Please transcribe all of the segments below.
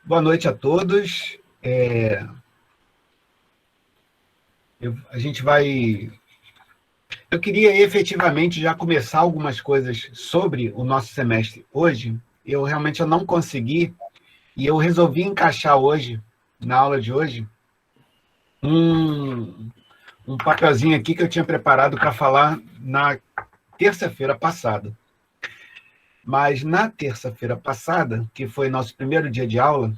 Boa noite a todos. A gente vai... Eu queria efetivamente já começar algumas coisas sobre o nosso semestre hoje. Eu não consegui, e eu resolvi encaixar hoje, na aula de hoje, um papelzinho aqui que eu tinha preparado para falar na terça-feira passada. Mas na terça-feira passada, que foi nosso primeiro dia de aula,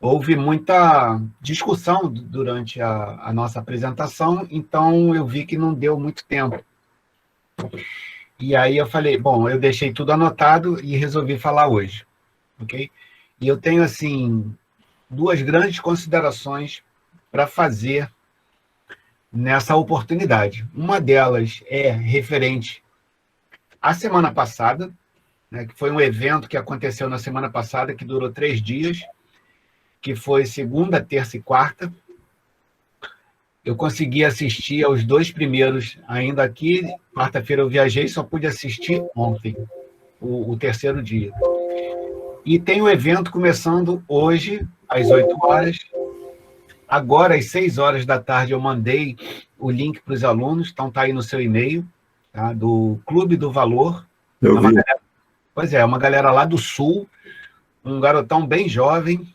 houve muita discussão durante a nossa apresentação, então eu vi que não deu muito tempo. E aí eu falei, bom, eu deixei tudo anotado e resolvi falar hoje, ok? E eu tenho, assim, duas grandes considerações para fazer nessa oportunidade. Uma delas é referente à semana passada, né, que foi um evento que aconteceu na semana passada, que durou 3 dias, que foi segunda, terça e quarta. Eu consegui assistir aos 2 primeiros ainda aqui. Quarta-feira eu viajei, só pude assistir ontem, o terceiro dia. E tem o evento começando hoje, às 8 horas. Agora, às 6 horas da tarde, eu mandei o link para os alunos, então está aí no seu e-mail, tá? Do Clube do Valor. Eu vi. Pois é, uma galera lá do Sul, um garotão bem jovem,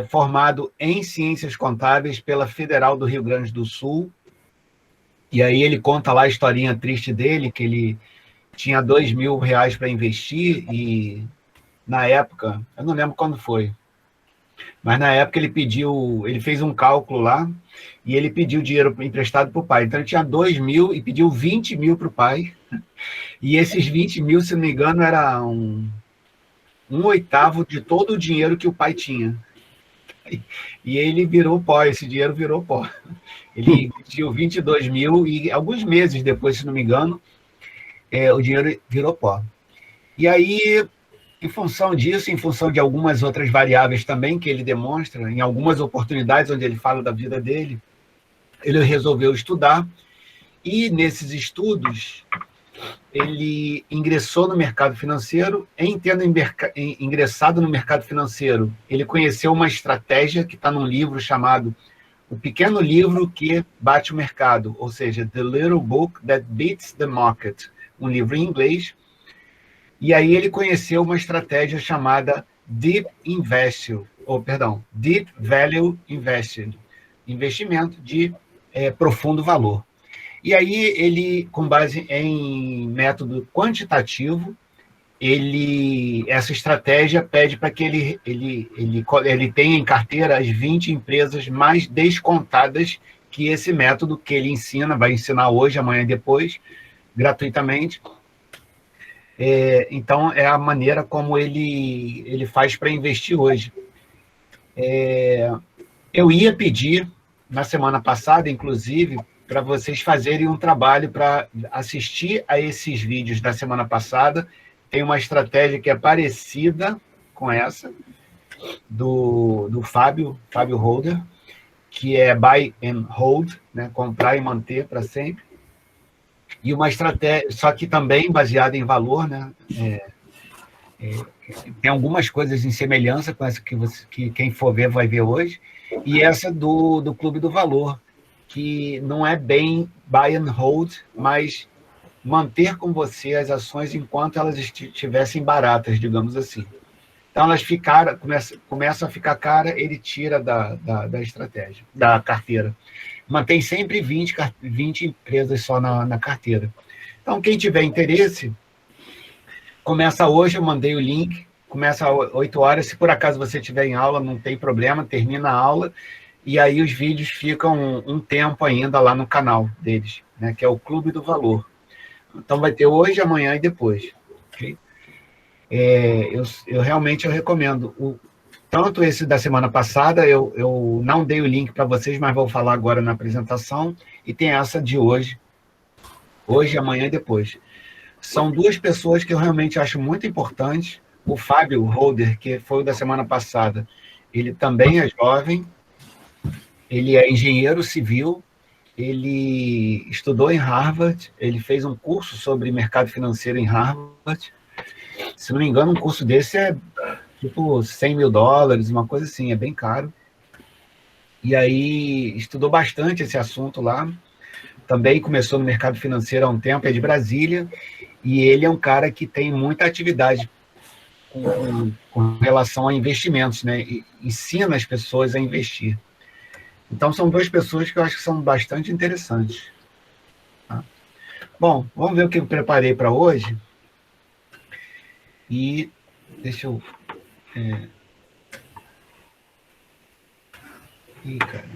formado em Ciências Contábeis pela Federal do Rio Grande do Sul. E aí ele conta lá a historinha triste dele, que ele tinha R$ 2.000 para investir e, na época, eu não lembro quando foi, mas na época ele fez um cálculo lá e ele pediu dinheiro emprestado para o pai. Então ele tinha 2.000 e pediu 20.000 para o pai. E esses 20.000, se não me engano, era um oitavo de todo o dinheiro que o pai tinha. E ele virou pó, esse dinheiro virou pó. Ele investiu 22.000 e alguns meses depois, se não me engano, o dinheiro virou pó. E aí, em função disso, em função de algumas outras variáveis também que ele demonstra, em algumas oportunidades onde ele fala da vida dele, ele resolveu estudar e, nesses estudos, ele ingressou no mercado financeiro. Em tendo ingressado no mercado financeiro, ele conheceu uma estratégia que está num livro chamado O Pequeno Livro que Bate o Mercado, ou seja, The Little Book That Beats the Market, um livro em inglês. E aí ele conheceu uma estratégia chamada Deep Value Investing, investimento de profundo valor. E aí ele, com base em método quantitativo, essa estratégia pede para que ele tenha em carteira as 20 empresas mais descontadas que esse método que ele ensina, vai ensinar hoje, amanhã e depois, gratuitamente. Então, é a maneira como ele faz para investir hoje. Eu ia pedir, na semana passada, inclusive, para vocês fazerem um trabalho para assistir a esses vídeos da semana passada. Tem uma estratégia que é parecida com essa, do Fábio Holder, que é buy and hold, né? Comprar e manter para sempre. E uma estratégia, só que também baseada em valor, né? Tem algumas coisas em semelhança com essa que quem for ver vai ver hoje, e essa do Clube do Valor, que não é bem buy and hold, mas manter com você as ações enquanto elas estivessem baratas, digamos assim. Então, elas começam a ficar cara, ele tira da estratégia, da carteira. Mantém sempre 20 empresas só na carteira. Então, quem tiver interesse, começa hoje, eu mandei o link, começa às 8 horas, se por acaso você estiver em aula, não tem problema, termina a aula, e aí os vídeos ficam um tempo ainda lá no canal deles, né, que é o Clube do Valor. Então vai ter hoje, amanhã e depois. Okay? Eu realmente recomendo. Tanto esse da semana passada, eu não dei o link para vocês, mas vou falar agora na apresentação, e tem essa de hoje, amanhã e depois. São duas pessoas que eu realmente acho muito importantes. O Fábio Holder, que foi o da semana passada, ele também é jovem, ele é engenheiro civil, ele estudou em Harvard, ele fez um curso sobre mercado financeiro em Harvard. Se não me engano, um curso desse é tipo US$ 100.000, uma coisa assim, é bem caro. E aí estudou bastante esse assunto lá. Também começou no mercado financeiro há um tempo, é de Brasília, e ele é um cara que tem muita atividade com relação a investimentos, né? E ensina as pessoas a investir. Então, são duas pessoas que eu acho que são bastante interessantes. Tá? Bom, vamos ver o que eu preparei para hoje. E deixa eu... Ih, cara.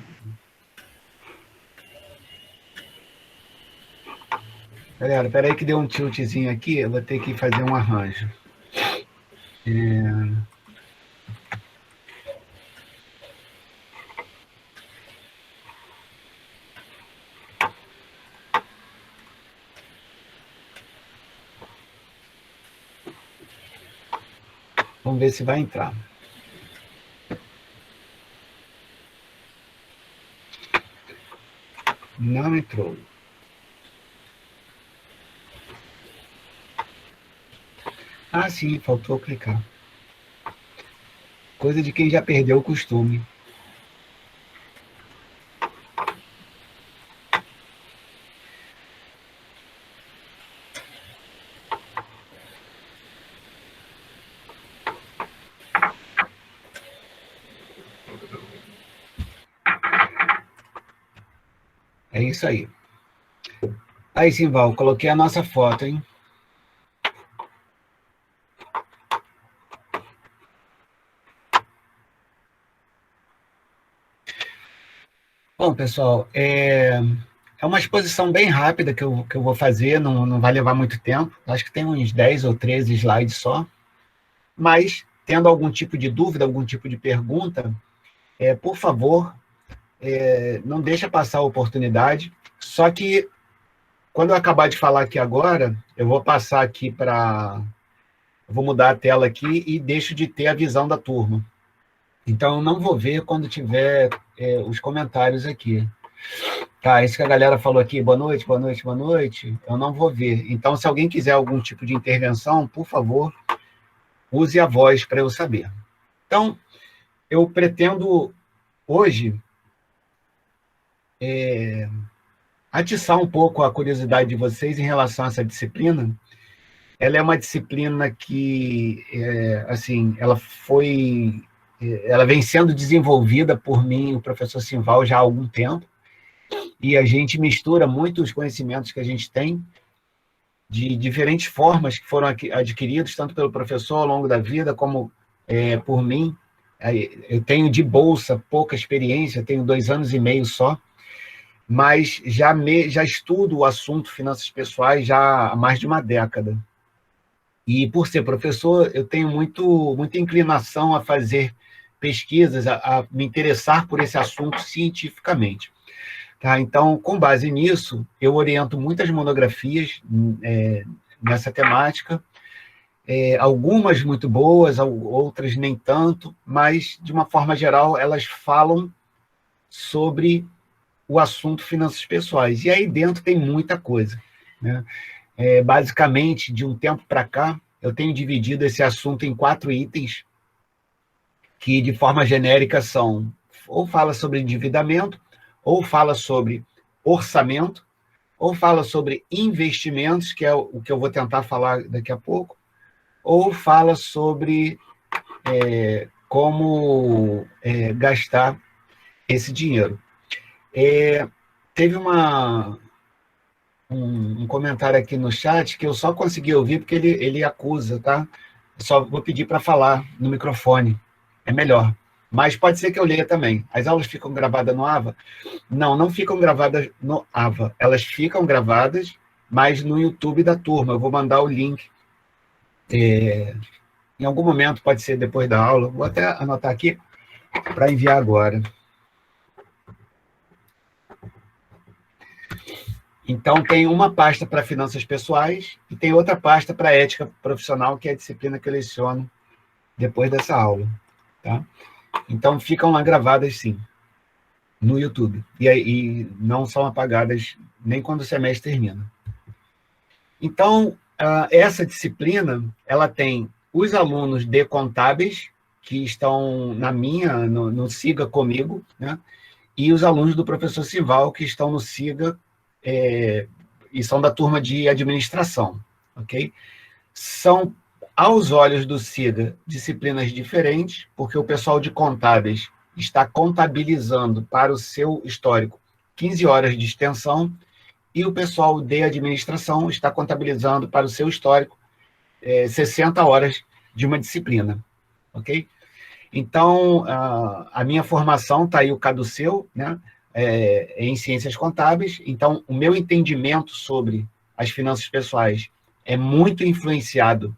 Galera, peraí que deu um tiltzinho aqui, eu vou ter que fazer um arranjo. Vamos ver se vai entrar. Não entrou. Ah, sim, faltou clicar. Coisa de quem já perdeu o costume. É isso aí. Aí, Simval, coloquei a nossa foto, hein? Bom, pessoal, é uma exposição bem rápida que eu vou fazer, não vai levar muito tempo. Acho que tem uns 10 ou 13 slides só. Mas, tendo algum tipo de dúvida, algum tipo de pergunta, por favor, não deixa passar a oportunidade. Só que, quando eu acabar de falar aqui agora, eu vou passar aqui para... Vou mudar a tela aqui e deixo de ter a visão da turma. Então, eu não vou ver quando tiver os comentários aqui. Tá, isso que a galera falou aqui, boa noite, boa noite, boa noite, eu não vou ver. Então, se alguém quiser algum tipo de intervenção, por favor, use a voz para eu saber. Então, eu pretendo, hoje, atiçar um pouco a curiosidade de vocês em relação a essa disciplina. Ela é uma disciplina que, assim, ela vem sendo desenvolvida por mim, o professor Simval, já há algum tempo, e a gente mistura muitos conhecimentos que a gente tem de diferentes formas que foram adquiridos, tanto pelo professor ao longo da vida, como por mim. Eu tenho de bolsa pouca experiência, tenho 2 anos e meio só, mas já estudo o assunto finanças pessoais já há mais de uma década. E, por ser professor, eu tenho muita inclinação a fazer pesquisas, a me interessar por esse assunto cientificamente. Tá? Então, com base nisso, eu oriento muitas monografias nessa temática, algumas muito boas, outras nem tanto, mas, de uma forma geral, elas falam sobre o assunto finanças pessoais. E aí dentro tem muita coisa. Né? Basicamente, de um tempo para cá, eu tenho dividido esse assunto em 4 itens, que, de forma genérica, são: ou fala sobre endividamento, ou fala sobre orçamento, ou fala sobre investimentos, que é o que eu vou tentar falar daqui a pouco, ou fala sobre como gastar esse dinheiro. Teve um comentário aqui no chat que eu só consegui ouvir porque ele acusa, tá? Só vou pedir para falar no microfone, é melhor. Mas pode ser que eu leia também. As aulas ficam gravadas no AVA? Não, não ficam gravadas no AVA. Elas ficam gravadas, mas no YouTube da turma. Eu vou mandar o link. Em algum momento, pode ser depois da aula. Vou até anotar aqui para enviar agora. Então, tem uma pasta para finanças pessoais e tem outra pasta para ética profissional, que é a disciplina que eu leciono depois dessa aula. Tá? Então, ficam lá gravadas, sim, no YouTube. E não são apagadas nem quando o semestre termina. Então, essa disciplina, ela tem os alunos de contábeis, que estão no Siga comigo, né? E os alunos do professor Sival, que estão no Siga, e são da turma de administração, ok? São, aos olhos do Siga, disciplinas diferentes, porque o pessoal de contábeis está contabilizando para o seu histórico 15 horas de extensão, e o pessoal de administração está contabilizando para o seu histórico 60 horas de uma disciplina, ok? Então, a minha formação está aí o caduceu, né? Em ciências contábeis. Então, o meu entendimento sobre as finanças pessoais é muito influenciado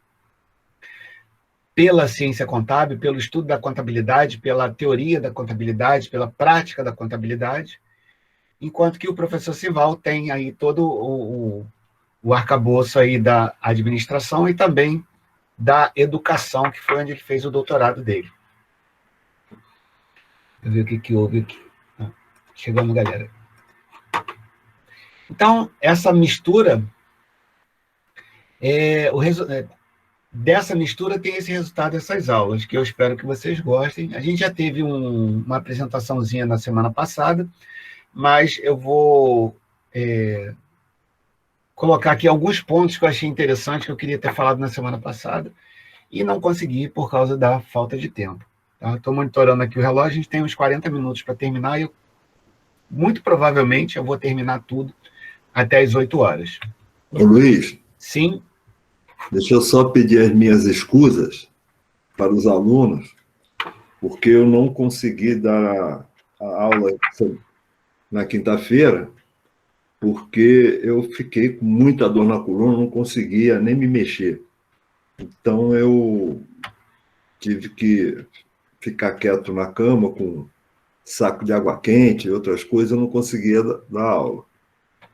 pela ciência contábil, pelo estudo da contabilidade, pela teoria da contabilidade, pela prática da contabilidade, enquanto que o professor Sival tem aí todo o arcabouço aí da administração e também da educação, que foi onde ele fez o doutorado dele. Deixa eu ver o que houve aqui. Chegando, galera. Então, essa mistura, dessa mistura tem esse resultado dessas aulas, que eu espero que vocês gostem. A gente já teve uma apresentaçãozinha na semana passada, mas eu vou colocar aqui alguns pontos que eu achei interessantes, que eu queria ter falado na semana passada, e não consegui por causa da falta de tempo. Tá? Estou monitorando aqui o relógio, a gente tem uns 40 minutos para terminar, e muito provavelmente eu vou terminar tudo até as 8 horas. Ô, Luiz. Sim. Deixa eu só pedir as minhas escusas para os alunos, porque eu não consegui dar a aula na quinta-feira, porque eu fiquei com muita dor na coluna, não conseguia nem me mexer. Então, eu tive que ficar quieto na cama com saco de água quente e outras coisas, eu não conseguia dar aula.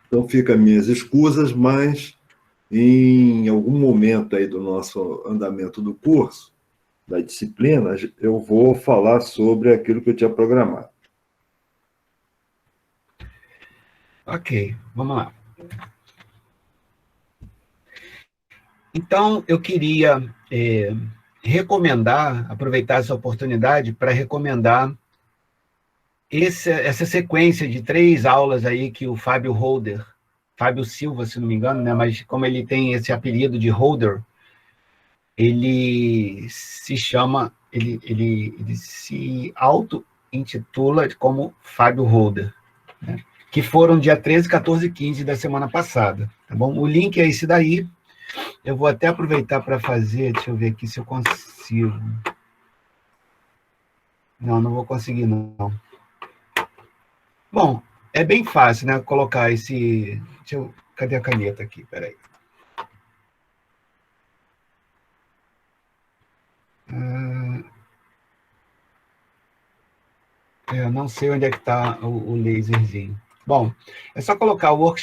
Então, fica as minhas escusas, mas em algum momento aí do nosso andamento do curso, da disciplina, eu vou falar sobre aquilo que eu tinha programado. Ok, vamos lá. Então, eu queria aproveitar essa oportunidade para recomendar essa sequência de 3 aulas aí que o Fábio Silva, se não me engano, né? Mas como ele tem esse apelido de Holder, ele se chama, ele se auto-intitula como Fábio Holder, né? Que foram dia 13, 14 e 15 da semana passada, tá bom? O link é esse daí. Eu vou até aproveitar para fazer, deixa eu ver aqui se eu consigo. Não vou conseguir, não. Bom, é bem fácil, né? Colocar esse... Cadê a caneta aqui? Peraí. Eu não sei onde é que está o laserzinho. Bom, é só colocar o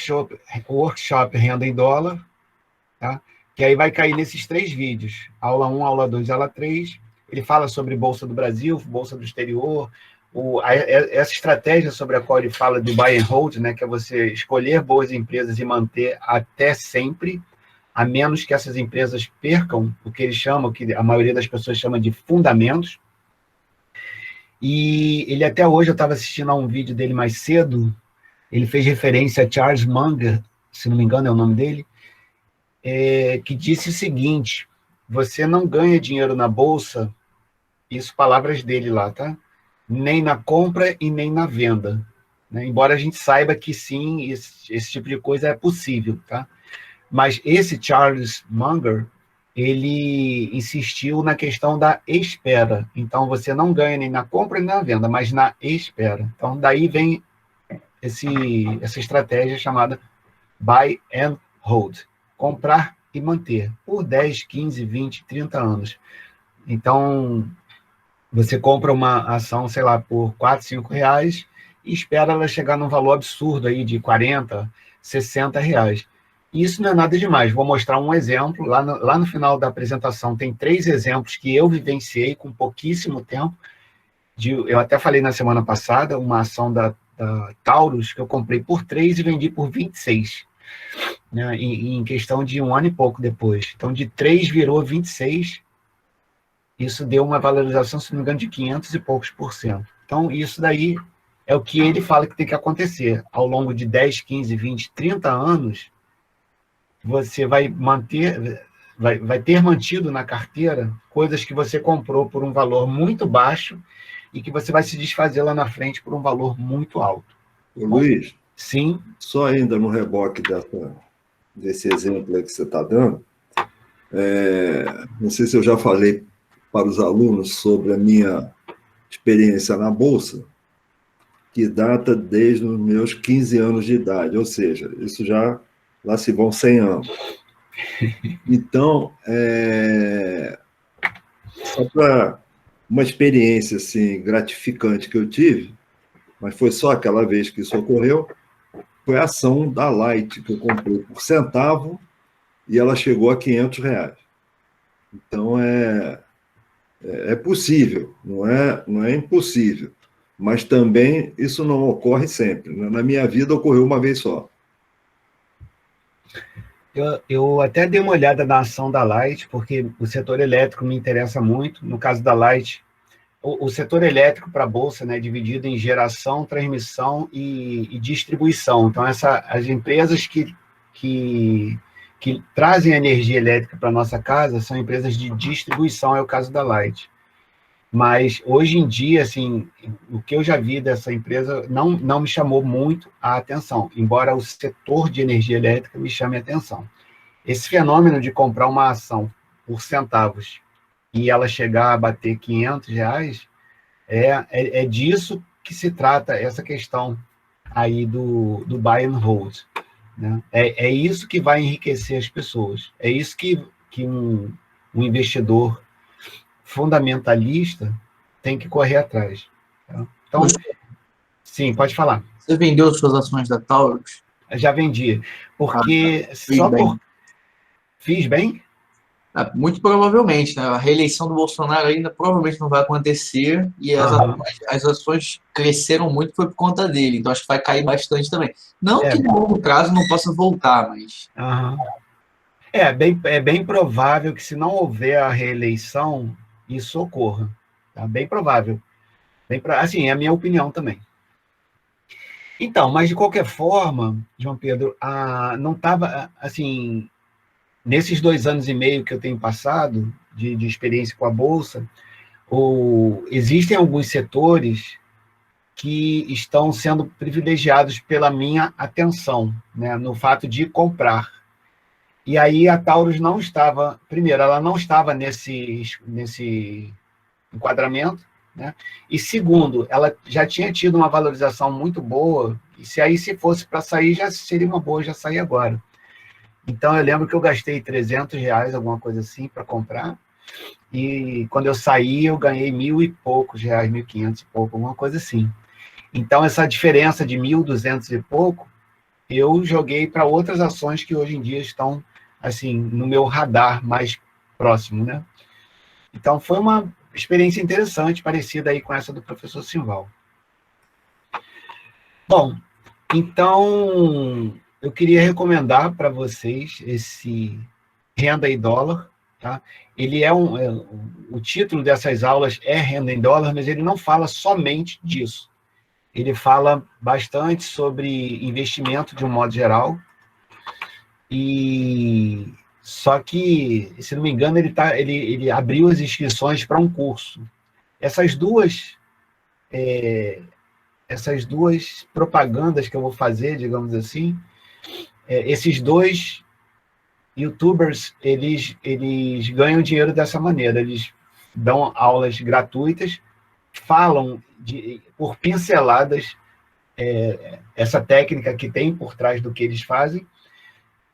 workshop Renda em Dólar, tá? Que aí vai cair nesses 3 vídeos. Aula 1, aula 2, aula 3. Ele fala sobre Bolsa do Brasil, Bolsa do Exterior, essa estratégia sobre a qual ele fala de buy and hold, né, que é você escolher boas empresas e manter até sempre, a menos que essas empresas percam o que eles chamam, que a maioria das pessoas chama de fundamentos. E ele até hoje, eu estava assistindo a um vídeo dele mais cedo, ele fez referência a Charles Munger, se não me engano é o nome dele, que disse o seguinte: você não ganha dinheiro na bolsa, isso palavras dele lá, tá? Nem na compra e nem na venda, né? Embora a gente saiba que sim, esse tipo de coisa é possível, tá? Mas esse Charles Munger, ele insistiu na questão da espera. Então, você não ganha nem na compra nem na venda, mas na espera. Então, daí vem essa estratégia chamada buy and hold. Comprar e manter por 10, 15, 20, 30 anos. Então, você compra uma ação, sei lá, por 4, 5 reais e espera ela chegar num valor absurdo aí de 40, 60 reais. E isso não é nada demais. Vou mostrar um exemplo. Lá no final da apresentação tem 3 exemplos que eu vivenciei com pouquíssimo tempo. Eu até falei na semana passada, uma ação da Taurus que eu comprei por 3 e vendi por 26. Né, em questão de 1 ano e pouco depois. Então, de 3 virou 26, isso deu uma valorização, se não me engano, de 500 e poucos por cento. Então, isso daí é o que ele fala que tem que acontecer. Ao longo de 10, 15, 20, 30 anos, você vai ter mantido na carteira coisas que você comprou por um valor muito baixo e que você vai se desfazer lá na frente por um valor muito alto. Ô, Luiz, sim. Só ainda no reboque desse exemplo aí que você está dando, não sei se eu já falei para os alunos sobre a minha experiência na Bolsa, que data desde os meus 15 anos de idade, ou seja, isso já lá se vão 100 anos. Então, só para uma experiência assim, gratificante que eu tive, mas foi só aquela vez que isso ocorreu, foi a ação da Light, que eu comprei por centavo e ela chegou a R$ 500. Então, é possível, não é impossível, mas também isso não ocorre sempre. Na minha vida ocorreu uma vez só. Eu até dei uma olhada na ação da Light, porque o setor elétrico me interessa muito. No caso da Light, o setor elétrico para a Bolsa, né, é dividido em geração, transmissão e distribuição. Então, as empresas que trazem energia elétrica para a nossa casa são empresas de distribuição, é o caso da Light. Mas, hoje em dia, assim, o que eu já vi dessa empresa não me chamou muito a atenção, embora o setor de energia elétrica me chame a atenção. Esse fenômeno de comprar uma ação por centavos e ela chegar a bater R$ 500, é disso que se trata essa questão aí do buy and hold. Né? É isso que vai enriquecer as pessoas. É isso que um investidor fundamentalista tem que correr atrás. Tá? Então, sim, pode falar. Você vendeu suas ações da Taurus? Já vendi. Porque Fiz bem? Muito provavelmente, né? A reeleição do Bolsonaro ainda provavelmente não vai acontecer e as ações cresceram muito foi por conta dele, então acho que vai cair bastante também. Não que no longo prazo não possa voltar, mas... É bem provável que, se não houver a reeleição, isso ocorra. Tá? Bem provável. Assim, é a minha opinião também. Então, mas de qualquer forma, João Pedro, não estava, assim, nesses 2 anos e meio que eu tenho passado de experiência com a Bolsa, existem alguns setores que estão sendo privilegiados pela minha atenção, né, no fato de comprar. E aí a Taurus não estava, primeiro, ela não estava nesse enquadramento, né? E segundo, ela já tinha tido uma valorização muito boa, e se fosse para sair, já seria uma boa já sair agora. Então, eu lembro que eu gastei R$300, alguma coisa assim, para comprar, e quando eu saí, eu ganhei 1.000 e poucos reais, 1.500 e pouco, alguma coisa assim. Então, essa diferença de 1.200 e pouco, eu joguei para outras ações que hoje em dia estão, assim, no meu radar mais próximo, né? Então, foi uma experiência interessante, parecida aí com essa do professor Simval. Bom, então, eu queria recomendar para vocês esse Renda em Dólar, tá? Ele o título dessas aulas é Renda em Dólar, mas ele não fala somente disso. Ele fala bastante sobre investimento de um modo geral, só que, se não me engano, ele abriu as inscrições para um curso. Essas duas propagandas que eu vou fazer, digamos assim, esses dois YouTubers, eles ganham dinheiro dessa maneira. Eles dão aulas gratuitas, falam por pinceladas essa técnica que tem por trás do que eles fazem,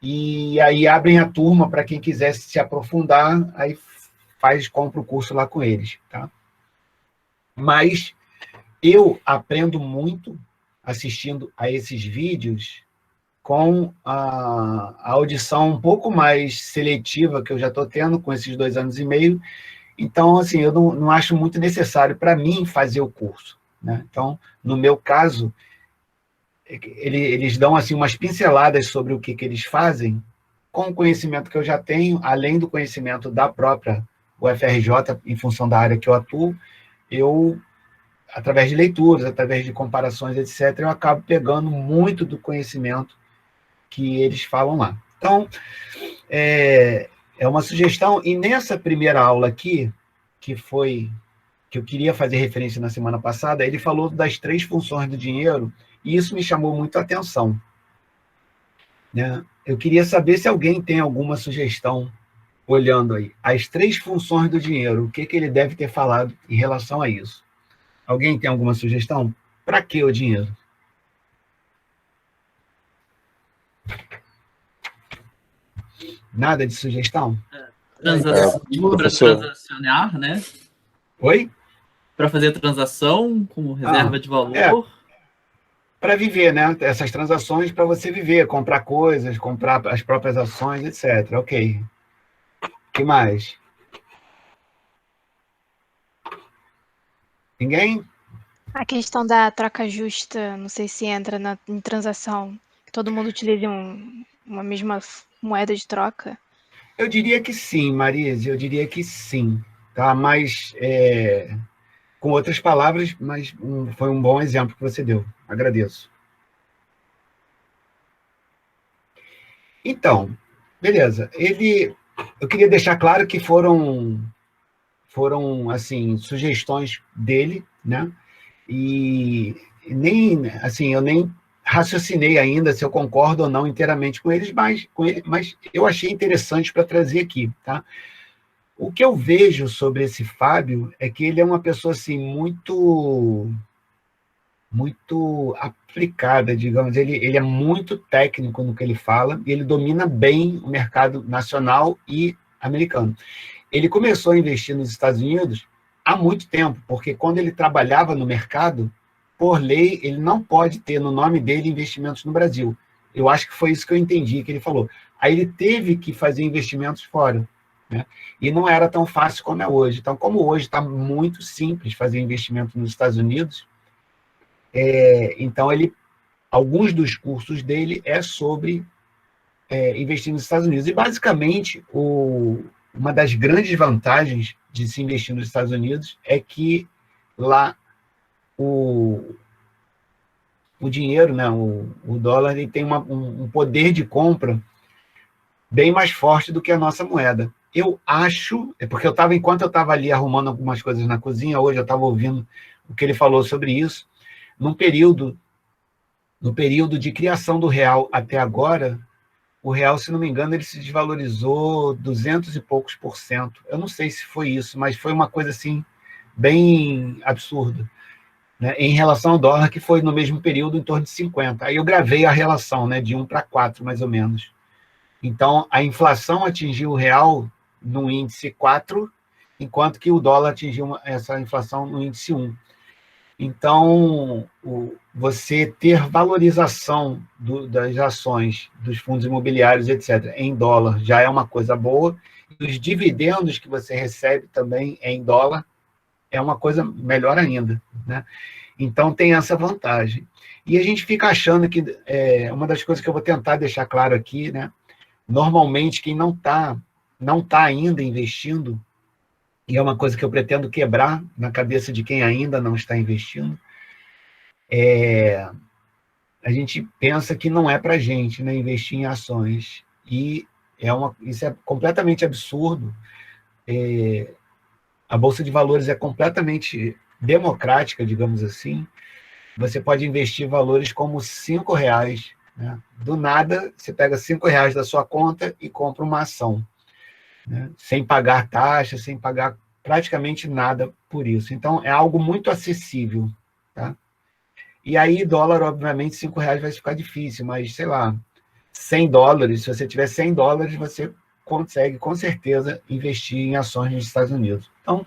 e aí abrem a turma para quem quiser se aprofundar, aí compra o curso lá com eles. Tá? Mas eu aprendo muito assistindo a esses vídeos com a audição um pouco mais seletiva que eu já estou tendo com esses 2 anos e meio. Então, assim, eu não acho muito necessário para mim fazer o curso. Né? Então, no meu caso, eles dão assim umas pinceladas sobre o que eles fazem, com o conhecimento que eu já tenho, além do conhecimento da própria o FRJ, em função da área que eu atuo, através de leituras, através de comparações, etc., eu acabo pegando muito do conhecimento que eles falam lá. Então, é uma sugestão, e nessa primeira aula aqui, que eu queria fazer referência na semana passada, ele falou das 3 funções do dinheiro, e isso me chamou muito a atenção, né? Eu queria saber se alguém tem alguma sugestão, olhando aí, as 3 funções do dinheiro, o que ele deve ter falado em relação a isso. Alguém tem alguma sugestão? Para que o dinheiro? Nada de sugestão? Para transacionar, né? Oi? Para fazer transação como reserva de valor. Para viver, né? Essas transações para você viver, comprar coisas, comprar as próprias ações, etc. Ok. O que mais? Ninguém? A questão da troca justa, não sei se entra em transação, que todo mundo utilize uma mesma moeda de troca. Eu diria que sim, Marise, eu diria que sim. Tá? Mas, com outras palavras, mas foi um bom exemplo que você deu. Agradeço. Então, beleza. Eu queria deixar claro que foram assim, sugestões dele, né? E nem, assim, eu nem raciocinei ainda se eu concordo ou não inteiramente com eles, mas eu achei interessante para trazer aqui, tá? O que eu vejo sobre esse Fábio é que ele é uma pessoa assim muito aplicada, digamos. Ele é muito técnico no que ele fala e ele domina bem o mercado nacional e americano. Ele começou a investir nos Estados Unidos há muito tempo, porque quando ele trabalhava no mercado, por lei, ele não pode ter no nome dele investimentos no Brasil. Eu acho que foi isso que eu entendi que ele falou. Aí ele teve que fazer investimentos fora, né? E não era tão fácil como é hoje. Então, como hoje está muito simples fazer investimento nos Estados Unidos, então alguns dos cursos dele é sobre investir nos Estados Unidos. E, basicamente, uma das grandes vantagens de se investir nos Estados Unidos é que lá o dinheiro, né, o dólar, ele tem um poder de compra bem mais forte do que a nossa moeda. Eu acho, porque enquanto eu estava ali arrumando algumas coisas na cozinha, hoje eu estava ouvindo o que ele falou sobre isso, no período de criação do real até agora, o real, se não me engano, ele se desvalorizou 200 e poucos %. Eu não sei se foi isso, mas foi uma coisa assim bem absurda, né, em relação ao dólar, que foi no mesmo período em torno de 50. Aí eu gravei a relação, né, de 1 para 4, mais ou menos. Então, a inflação atingiu o real no índice 4, enquanto que o dólar atingiu essa inflação no índice 1. Então, você ter valorização das ações, dos fundos imobiliários, etc., em dólar, já é uma coisa boa. E os dividendos que você recebe também em dólar é uma coisa melhor ainda, né? Então, tem essa vantagem. E a gente fica achando que, uma das coisas que eu vou tentar deixar claro aqui, né? Normalmente, quem não tá ainda investindo, e é uma coisa que eu pretendo quebrar na cabeça de quem ainda não está investindo, a gente pensa que não é para a gente, né, investir em ações. E isso é completamente absurdo. A Bolsa de Valores é completamente democrática, digamos assim. Você pode investir valores como R$5, né? Do nada, você pega R$5 da sua conta e compra uma ação, né? Sem pagar taxa, sem pagar praticamente nada por isso. Então, é algo muito acessível, tá? E aí, dólar, obviamente, R$5 vai ficar difícil, mas, sei lá, $100, se você tiver $100, você consegue, com certeza, investir em ações nos Estados Unidos. Então,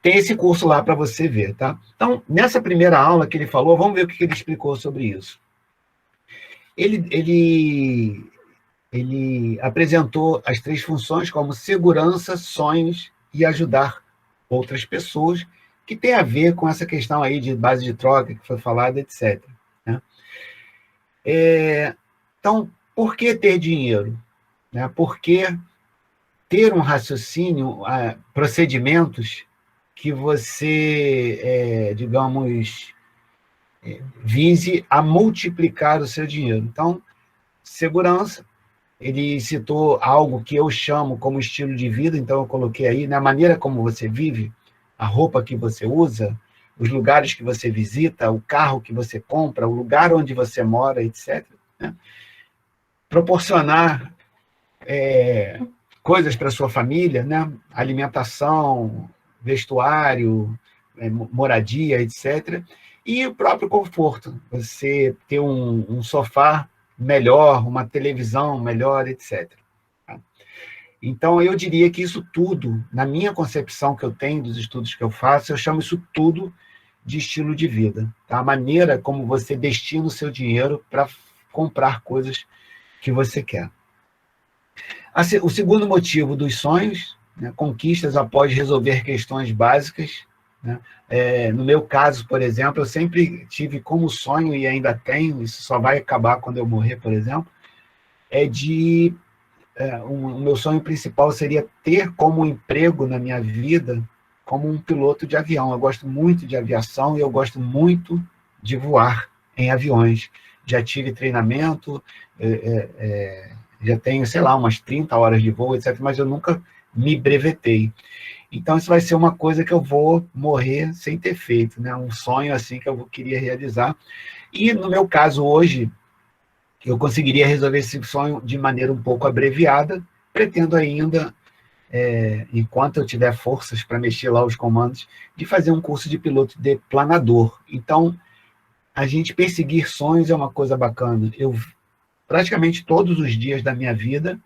tem esse curso lá para você ver, tá? Então, nessa primeira aula que ele falou, vamos ver o que ele explicou sobre isso. Ele apresentou as 3 funções como segurança, sonhos e ajudar outras pessoas, que tem a ver com essa questão aí de base de troca que foi falada, etc., né? Então, por que ter dinheiro, né? Por que ter um raciocínio, procedimentos que você, digamos, vise a multiplicar o seu dinheiro. Então, segurança, ele citou algo que eu chamo como estilo de vida, então eu coloquei aí, na maneira como você vive, a roupa que você usa, os lugares que você visita, o carro que você compra, o lugar onde você mora, etc. Né? Proporcionar coisas para sua família, né? Alimentação, vestuário, moradia, etc. E o próprio conforto, você ter um sofá melhor, uma televisão melhor, etc. Então, eu diria que isso tudo, na minha concepção que eu tenho dos estudos que eu faço, eu chamo isso tudo de estilo de vida. Tá? A maneira como você destina o seu dinheiro para comprar coisas que você quer. O segundo motivo dos sonhos, né, conquistas após resolver questões básicas. Né? No meu caso, por exemplo, eu sempre tive como sonho, e ainda tenho, isso só vai acabar quando eu morrer, por exemplo, o meu sonho principal seria ter como emprego na minha vida como um piloto de avião. Eu gosto muito de aviação e eu gosto muito de voar em aviões. Já tive treinamento, já tenho, sei lá, umas 30 horas de voo, etc., mas eu nunca me brevetei. Então, isso vai ser uma coisa que eu vou morrer sem ter feito, né? Um sonho assim que eu queria realizar. E, no meu caso, hoje, eu conseguiria resolver esse sonho de maneira um pouco abreviada. Pretendo ainda, enquanto eu tiver forças para mexer lá os comandos, de fazer um curso de piloto de planador. Então, a gente perseguir sonhos é uma coisa bacana. Eu, praticamente todos os dias da minha vida,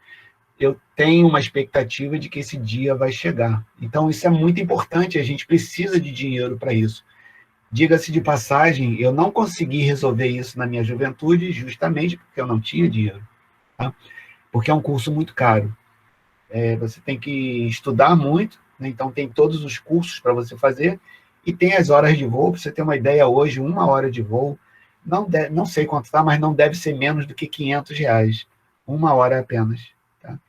eu tenho uma expectativa de que esse dia vai chegar. Então, isso é muito importante, a gente precisa de dinheiro para isso. Diga-se de passagem, eu não consegui resolver isso na minha juventude justamente porque eu não tinha dinheiro. Tá? Porque é um curso muito caro. Você tem que estudar muito, né? Então tem todos os cursos para você fazer, e tem as horas de voo. Para você ter uma ideia, hoje, 1 hora de voo, não sei quanto está, mas não deve ser menos do que R$500. 1 hora apenas. Tá?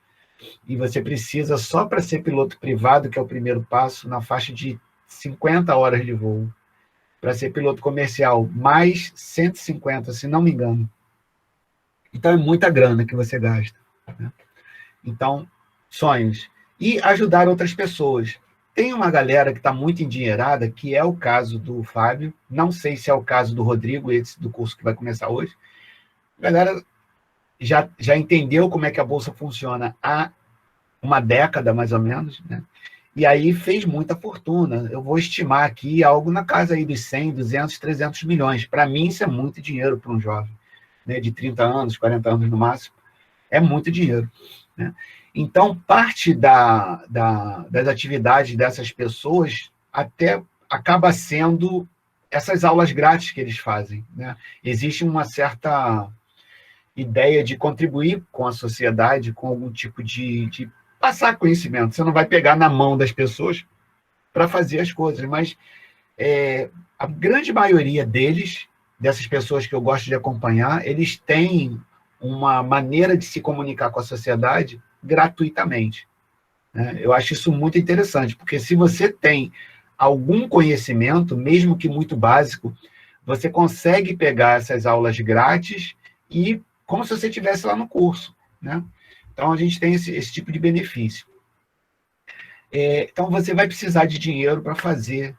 E você precisa, só para ser piloto privado, que é o primeiro passo, na faixa de 50 horas de voo. Para ser piloto comercial, mais 150, se não me engano. Então, é muita grana que você gasta. Né? Então, sonhos. E ajudar outras pessoas. Tem uma galera que está muito endinheirada, que é o caso do Fábio, não sei se é o caso do Rodrigo, esse do curso que vai começar hoje. A galera já entendeu como é que a Bolsa funciona há uma década, mais ou menos, né? E aí fez muita fortuna. Eu vou estimar aqui algo na casa aí dos 100, 200, 300 milhões. Para mim, isso é muito dinheiro para um jovem, né, de 30 anos, 40 anos no máximo. É muito dinheiro. Né? Então, parte das atividades dessas pessoas até acaba sendo essas aulas grátis que eles fazem. Né? Existe uma certa ideia de contribuir com a sociedade, com algum tipo de passar conhecimento. Você não vai pegar na mão das pessoas para fazer as coisas, mas a grande maioria dessas pessoas que eu gosto de acompanhar, eles têm uma maneira de se comunicar com a sociedade gratuitamente. Né? Eu acho isso muito interessante, porque se você tem algum conhecimento, mesmo que muito básico, você consegue pegar essas aulas grátis e como se você estivesse lá no curso. Né? Então, a gente tem esse tipo de benefício. Então, você vai precisar de dinheiro para fazer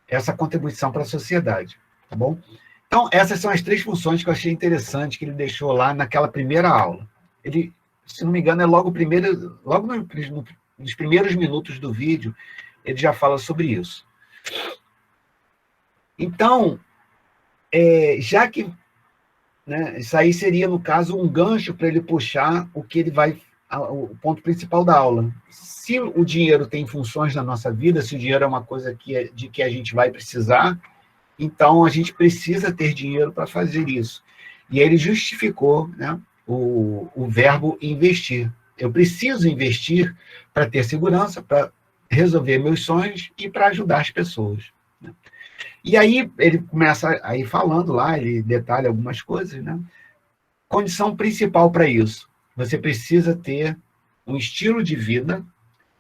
essa contribuição para a sociedade. Tá bom? Então, essas são as 3 funções que eu achei interessante que ele deixou lá naquela primeira aula. Ele, se não me engano, é logo nos primeiros minutos do vídeo, ele já fala sobre isso. Então, já que, né, isso aí seria, no caso, um gancho para ele puxar o ponto principal da aula. Se o dinheiro tem funções na nossa vida, se o dinheiro é uma coisa de que a gente vai precisar, então a gente precisa ter dinheiro para fazer isso. E ele justificou, né, o verbo investir. Eu preciso investir para ter segurança, para resolver meus sonhos e para ajudar as pessoas. Né? E aí ele começa aí falando lá, ele detalha algumas coisas, né? Condição principal para isso: você precisa ter um estilo de vida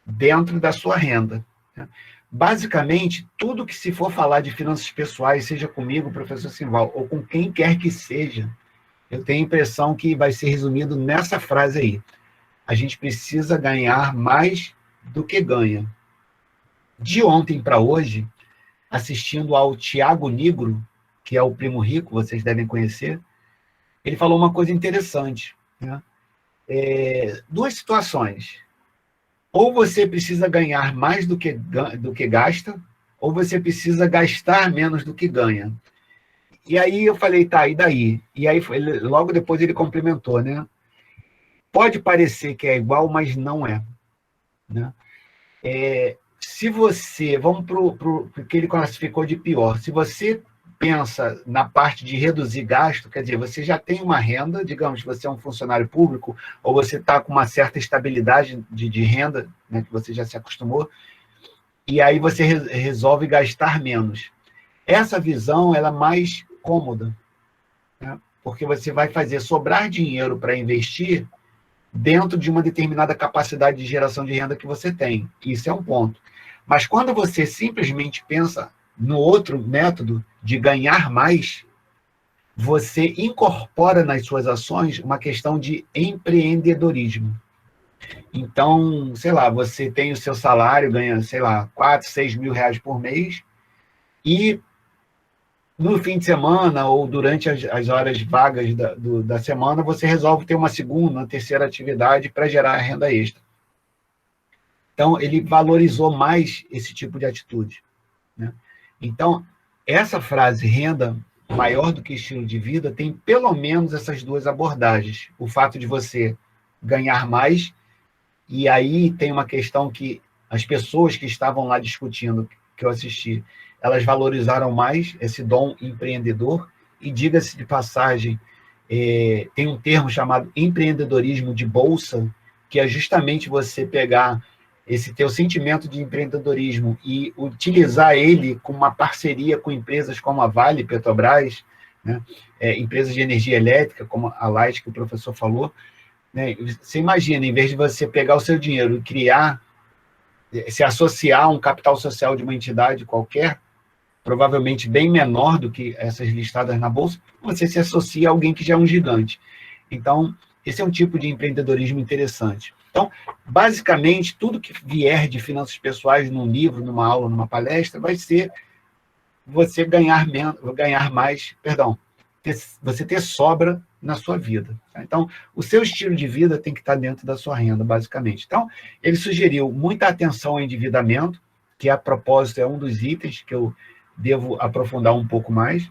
dentro da sua renda. Né? Basicamente, tudo que se for falar de finanças pessoais, seja comigo, professor Simval, ou com quem quer que seja, eu tenho a impressão que vai ser resumido nessa frase aí. A gente precisa ganhar mais do que ganha. De ontem para hoje, assistindo ao Tiago Nigro, que é o Primo Rico, vocês devem conhecer, ele falou uma coisa interessante. Né? Duas situações. Ou você precisa ganhar mais do que gasta, ou você precisa gastar menos do que ganha. E aí eu falei, tá, e daí? E aí logo depois ele complementou, né? Pode parecer que é igual, mas não é. Né? Se você, vamos para o que ele classificou de pior, se você pensa na parte de reduzir gasto, quer dizer, você já tem uma renda, digamos que você é um funcionário público, ou você está com uma certa estabilidade de renda, né, que você já se acostumou, e aí você resolve gastar menos. Essa visão ela é mais cômoda, né, porque você vai fazer sobrar dinheiro para investir dentro de uma determinada capacidade de geração de renda que você tem. Isso é um ponto. Mas quando você simplesmente pensa no outro método de ganhar mais, você incorpora nas suas ações uma questão de empreendedorismo. Então, sei lá, você tem o seu salário, ganha, sei lá, 4, 6 mil reais por mês, e no fim de semana ou durante as horas vagas da semana, você resolve ter uma segunda, uma terceira atividade para gerar renda extra. Então, ele valorizou mais esse tipo de atitude. Né? Então, essa frase, renda maior do que estilo de vida, tem pelo menos essas duas abordagens. O fato de você ganhar mais, e aí tem uma questão que as pessoas que estavam lá discutindo, que eu assisti, elas valorizaram mais esse dom empreendedor, e diga-se de passagem, tem um termo chamado empreendedorismo de bolsa, que é justamente você pegar esse teu sentimento de empreendedorismo e utilizar ele com uma parceria com empresas como a Vale, Petrobras, né? Empresas de energia elétrica, como a Light, que o professor falou. Né? Você imagina, em vez de você pegar o seu dinheiro e criar, se associar a um capital social de uma entidade qualquer, provavelmente bem menor do que essas listadas na Bolsa, você se associa a alguém que já é um gigante. Então, esse é um tipo de empreendedorismo interessante. Então, basicamente, tudo que vier de finanças pessoais num livro, numa aula, numa palestra, vai ser você você ter sobra na sua vida. Tá? Então, o seu estilo de vida tem que estar dentro da sua renda, basicamente. Então, ele sugeriu muita atenção ao endividamento, que, a propósito, é um dos itens que eu devo aprofundar um pouco mais.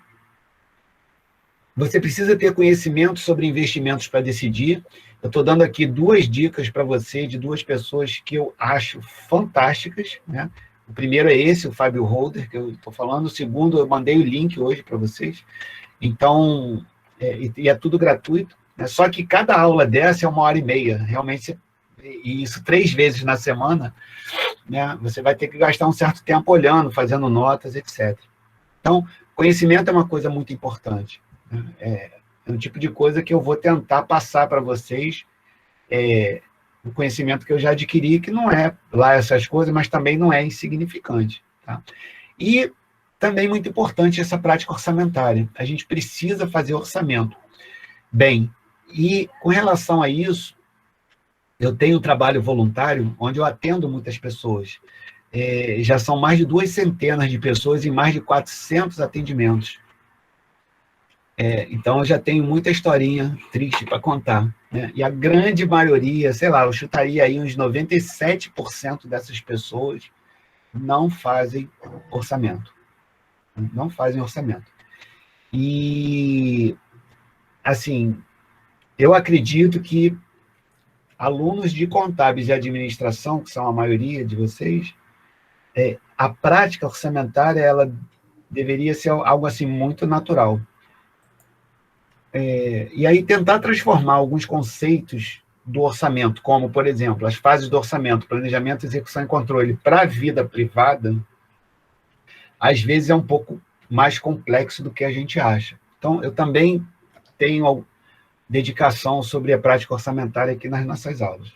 Você precisa ter conhecimento sobre investimentos para decidir. Eu estou dando aqui 2 dicas para você, de 2 pessoas que eu acho fantásticas. Né? O primeiro é esse, o Fábio Holder, que eu estou falando. O segundo, eu mandei o link hoje para vocês. Então, e é tudo gratuito. Né? Só que cada aula dessa é 1h30. Realmente, e isso 3 vezes na semana, né? Você vai ter que gastar um certo tempo olhando, fazendo notas, etc. Então, conhecimento é uma coisa muito importante. É um tipo de coisa que eu vou tentar passar para vocês, o conhecimento que eu já adquiri, que não é lá essas coisas, mas também não é insignificante. Tá? E também muito importante essa prática orçamentária. A gente precisa fazer orçamento. Bem, e com relação a isso, eu tenho um trabalho voluntário onde eu atendo muitas pessoas. Já são mais de 200 de pessoas em mais de 400 atendimentos. Então, eu já tenho muita historinha triste para contar. Né? E a grande maioria, sei lá, eu chutaria aí uns 97% dessas pessoas não fazem orçamento. Não fazem orçamento. E, assim, eu acredito que alunos de contábeis e administração, que são a maioria de vocês, a prática orçamentária, ela deveria ser algo assim muito natural. E aí tentar transformar alguns conceitos do orçamento, como, por exemplo, as fases do orçamento, planejamento, execução e controle, para a vida privada, às vezes é um pouco mais complexo do que a gente acha. Então, eu também tenho dedicação sobre a prática orçamentária aqui nas nossas aulas.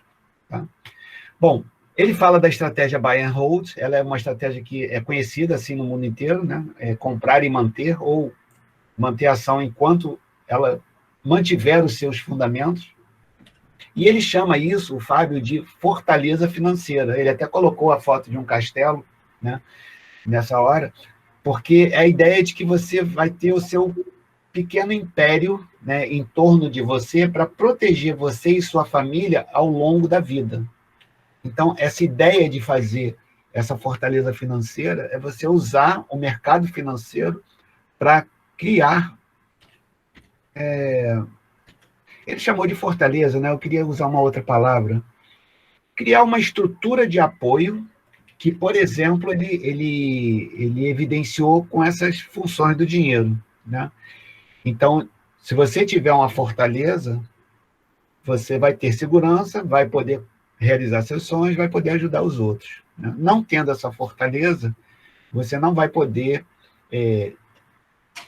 Tá? Bom, Ele fala da estratégia buy and hold, ela é uma estratégia que é conhecida assim no mundo inteiro, né? É comprar e manter, ou manter a ação enquanto ela mantiver os seus fundamentos. E ele chama isso, o Fábio, de fortaleza financeira. Ele até colocou a foto de um castelo, né, nessa hora, porque é a ideia de que você vai ter o seu pequeno império, né, em torno de você para proteger você e sua família ao longo da vida. Então, essa ideia de fazer essa fortaleza financeira é você usar o mercado financeiro para criar... Ele chamou de fortaleza, né? Eu queria usar uma outra palavra. Criar uma estrutura de apoio que, por exemplo, ele evidenciou com essas funções do dinheiro, né? Então, se você tiver uma fortaleza, você vai ter segurança, vai poder realizar seus sonhos, vai poder ajudar os outros, né? Não tendo essa fortaleza, você não vai poder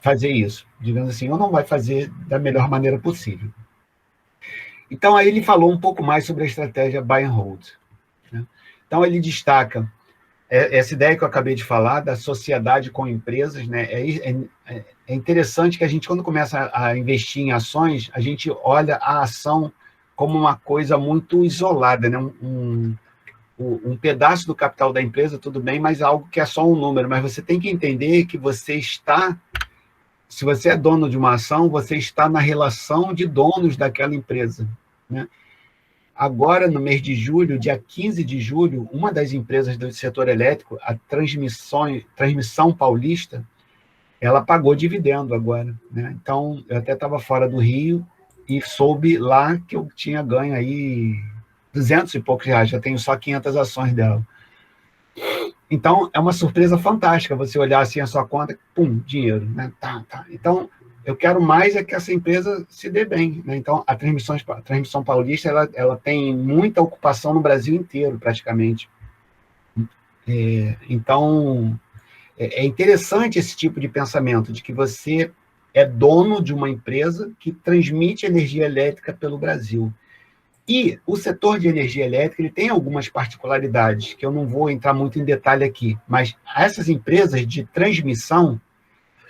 fazer isso, digamos assim, ou não vai fazer da melhor maneira possível. Então, aí ele falou um pouco mais sobre a estratégia buy and hold, né? Então, ele destaca essa ideia que eu acabei de falar, da sociedade com empresas, né? É interessante que a gente, quando começa a investir em ações, a gente olha a ação como uma coisa muito isolada, né? Um pedaço do capital da empresa, tudo bem, mas algo que é só um número. Mas você tem que entender que você está... Se você é dono de uma ação, você está na relação de donos daquela empresa, né? Agora, no mês de julho, dia 15 de julho, uma das empresas do setor elétrico, a Transmissão Paulista, ela pagou dividendo agora, né? Então, eu até estava fora do Rio e soube lá que eu tinha ganho aí 200 e poucos reais, já tenho só 500 ações dela. Então, é uma surpresa fantástica você olhar assim a sua conta, pum, dinheiro, né? Tá. Então, eu quero mais é que essa empresa se dê bem, né? Então, a Transmissão Paulista, ela tem muita ocupação no Brasil inteiro, praticamente. Então, é interessante esse tipo de pensamento, de que você é dono de uma empresa que transmite energia elétrica pelo Brasil. E o setor de energia elétrica ele tem algumas particularidades, que eu não vou entrar muito em detalhe aqui, mas essas empresas de transmissão,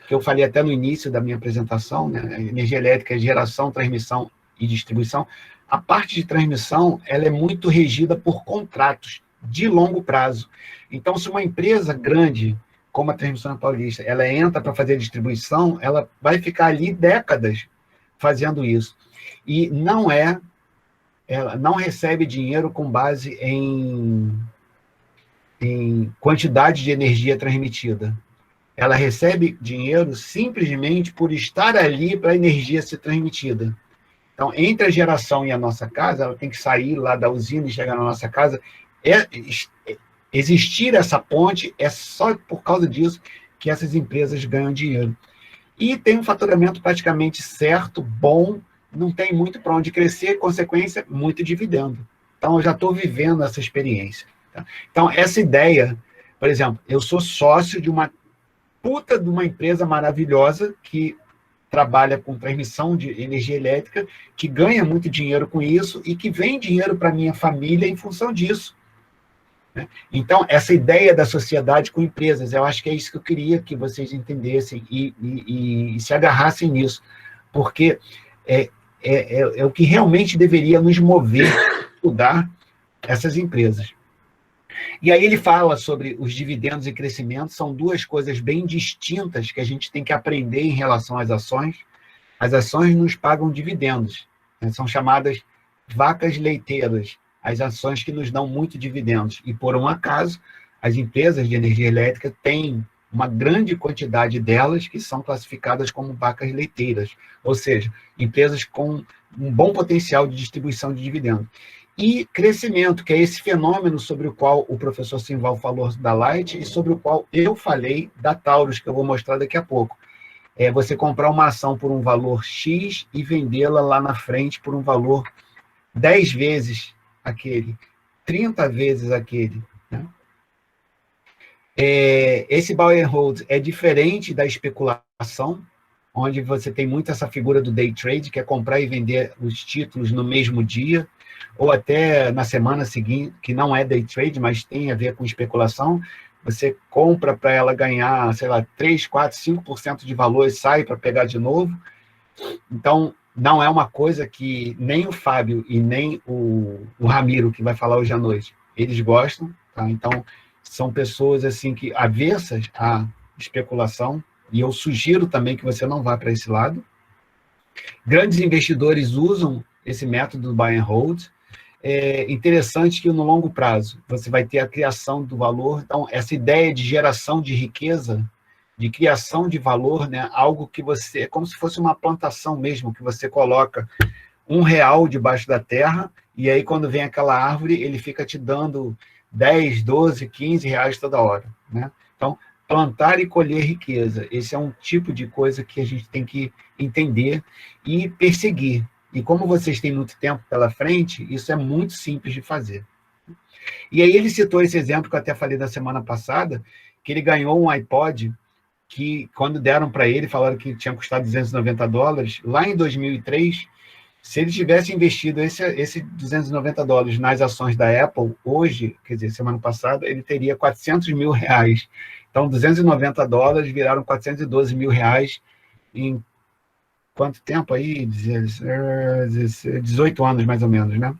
que eu falei até no início da minha apresentação, né, energia elétrica, geração, transmissão e distribuição, a parte de transmissão ela é muito regida por contratos de longo prazo. Então, se uma empresa grande, como a Transmissão Paulista, ela entra para fazer distribuição, ela vai ficar ali décadas fazendo isso. E ela não recebe dinheiro com base em quantidade de energia transmitida. Ela recebe dinheiro simplesmente por estar ali para a energia ser transmitida. Então, entre a geração e a nossa casa, ela tem que sair lá da usina e chegar na nossa casa. Existir essa ponte é só por causa disso que essas empresas ganham dinheiro. E tem um faturamento praticamente certo, bom, não tem muito para onde crescer, consequência, muito dividendo. Então, eu já estou vivendo essa experiência. Tá? Então, essa ideia, por exemplo, eu sou sócio de uma puta de uma empresa maravilhosa que trabalha com transmissão de energia elétrica, que ganha muito dinheiro com isso e que vem dinheiro para a minha família em função disso, né? Então, essa ideia da sociedade com empresas, eu acho que é isso que eu queria que vocês entendessem e se agarrassem nisso, porque é o que realmente deveria nos mover a estudar essas empresas. E aí ele fala sobre os dividendos e crescimento, são duas coisas bem distintas que a gente tem que aprender em relação às ações. As ações nos pagam dividendos, né? São chamadas vacas leiteiras, as ações que nos dão muito dividendos. E, por um acaso, as empresas de energia elétrica têm uma grande quantidade delas que são classificadas como vacas leiteiras, ou seja, empresas com um bom potencial de distribuição de dividendos. E crescimento, que é esse fenômeno sobre o qual o professor Simval falou da Light e sobre o qual eu falei da Taurus, que eu vou mostrar daqui a pouco. É você comprar uma ação por um valor X e vendê-la lá na frente por um valor 10 vezes aquele, 30 vezes aquele, né? Esse buy and hold é diferente da especulação, onde você tem muito essa figura do day trade, que é comprar e vender os títulos no mesmo dia. ou até na semana seguinte, que não é day trade, mas tem a ver com especulação, você compra para ela ganhar, sei lá, 3, 4, 5% de valor e sai para pegar de novo. Então, não é uma coisa que nem o Fábio e nem o Ramiro, que vai falar hoje à noite, eles gostam, tá? Então, são pessoas assim que avessas à especulação, e eu sugiro também que você não vá para esse lado. Grandes investidores usam esse método do buy and hold. É interessante que no longo prazo você vai ter a criação do valor. Então, essa ideia de geração de riqueza, de criação de valor, né? Algo que você, é como se fosse uma plantação mesmo, que você coloca R$1 debaixo da terra, e aí quando vem aquela árvore, ele fica te dando 10, 12, 15 reais toda hora, né? Então, plantar e colher riqueza, esse é um tipo de coisa que a gente tem que entender e perseguir. E como vocês têm muito tempo pela frente, isso é muito simples de fazer. E aí ele citou esse exemplo que eu até falei da semana passada, que ele ganhou um iPod que, quando deram para ele, falaram que tinha custado $290, lá em 2003, se ele tivesse investido esse $290 nas ações da Apple, hoje, quer dizer, semana passada, ele teria R$400 mil. Então, $290 viraram R$412 mil em quanto tempo aí? 18 anos, mais ou menos, né?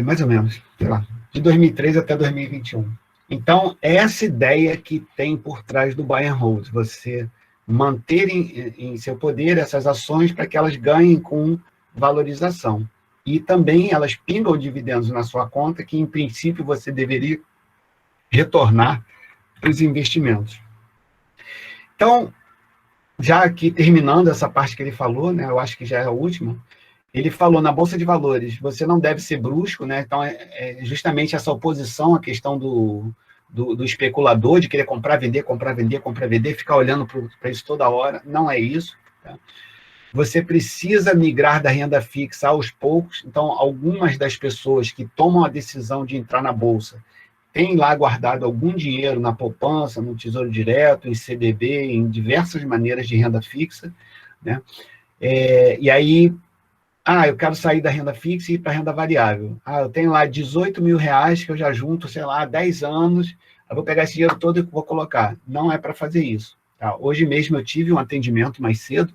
Mais ou menos, sei lá, de 2003 até 2021. Então, é essa ideia que tem por trás do buy and hold, você manter em seu poder essas ações para que elas ganhem com valorização. E também elas pingam dividendos na sua conta, que em princípio você deveria retornar para os investimentos. Então, já aqui terminando essa parte que ele falou, né, eu acho que já é a última, ele falou na Bolsa de Valores, você não deve ser brusco, né? Então é justamente essa oposição à questão do especulador, de querer comprar, vender, ficar olhando para isso toda hora, não é isso. Tá? Você precisa migrar da renda fixa aos poucos, então algumas das pessoas que tomam a decisão de entrar na Bolsa têm lá guardado algum dinheiro na poupança, no Tesouro Direto, em CDB, em diversas maneiras de renda fixa, né? E aí, eu quero sair da renda fixa e ir para a renda variável. Eu tenho lá R$18 mil que eu já junto, sei lá, há 10 anos, eu vou pegar esse dinheiro todo e vou colocar. Não é para fazer isso. Tá? Hoje mesmo eu tive um atendimento mais cedo,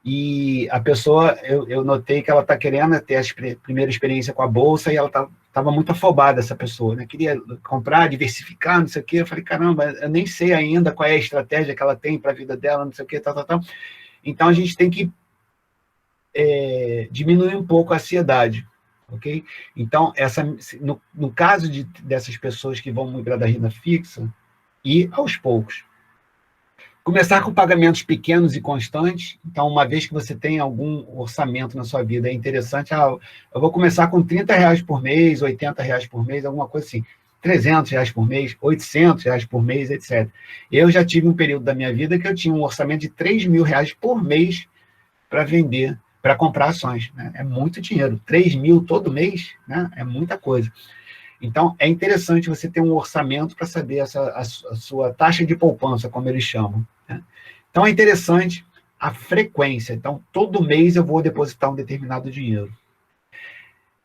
e a pessoa, eu notei que ela está querendo ter a primeira experiência com a Bolsa, e ela estava muito afobada, essa pessoa, né? Queria comprar, diversificar, não sei o quê. Eu falei, caramba, eu nem sei ainda qual é a estratégia que ela tem para a vida dela, não sei o quê, tal. Então, a gente tem que diminuir um pouco a ansiedade, ok? Então, no caso dessas pessoas que vão migrar da renda fixa, ir aos poucos. Começar com pagamentos pequenos e constantes. Então, uma vez que você tem algum orçamento na sua vida, é interessante, eu vou começar com R$30 por mês, R$80 por mês, alguma coisa assim, R$300 por mês, R$800 por mês, etc. Eu já tive um período da minha vida que eu tinha um orçamento de R$3 mil por mês para vender, para comprar ações. Né? É muito dinheiro. 3 mil todo mês, né? É muita coisa. Então, é interessante você ter um orçamento para saber a sua taxa de poupança, como eles chamam. Né? Então, é interessante a frequência. Então, todo mês eu vou depositar um determinado dinheiro.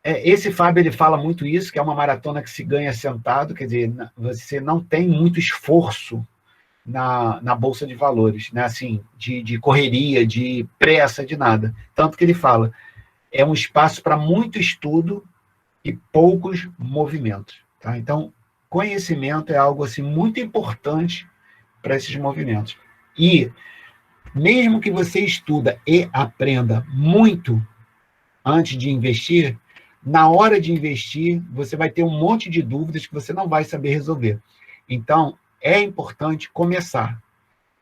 Esse Fábio, ele fala muito isso, que é uma maratona que se ganha sentado, quer dizer, você não tem muito esforço na Bolsa de Valores, né? Assim, de correria, de pressa, de nada. Tanto que ele fala, é um espaço para muito estudo e poucos movimentos. Tá? Então, conhecimento é algo assim, muito importante para esses movimentos. E, mesmo que você estuda e aprenda muito antes de investir, na hora de investir, você vai ter um monte de dúvidas que você não vai saber resolver. Então, é importante começar.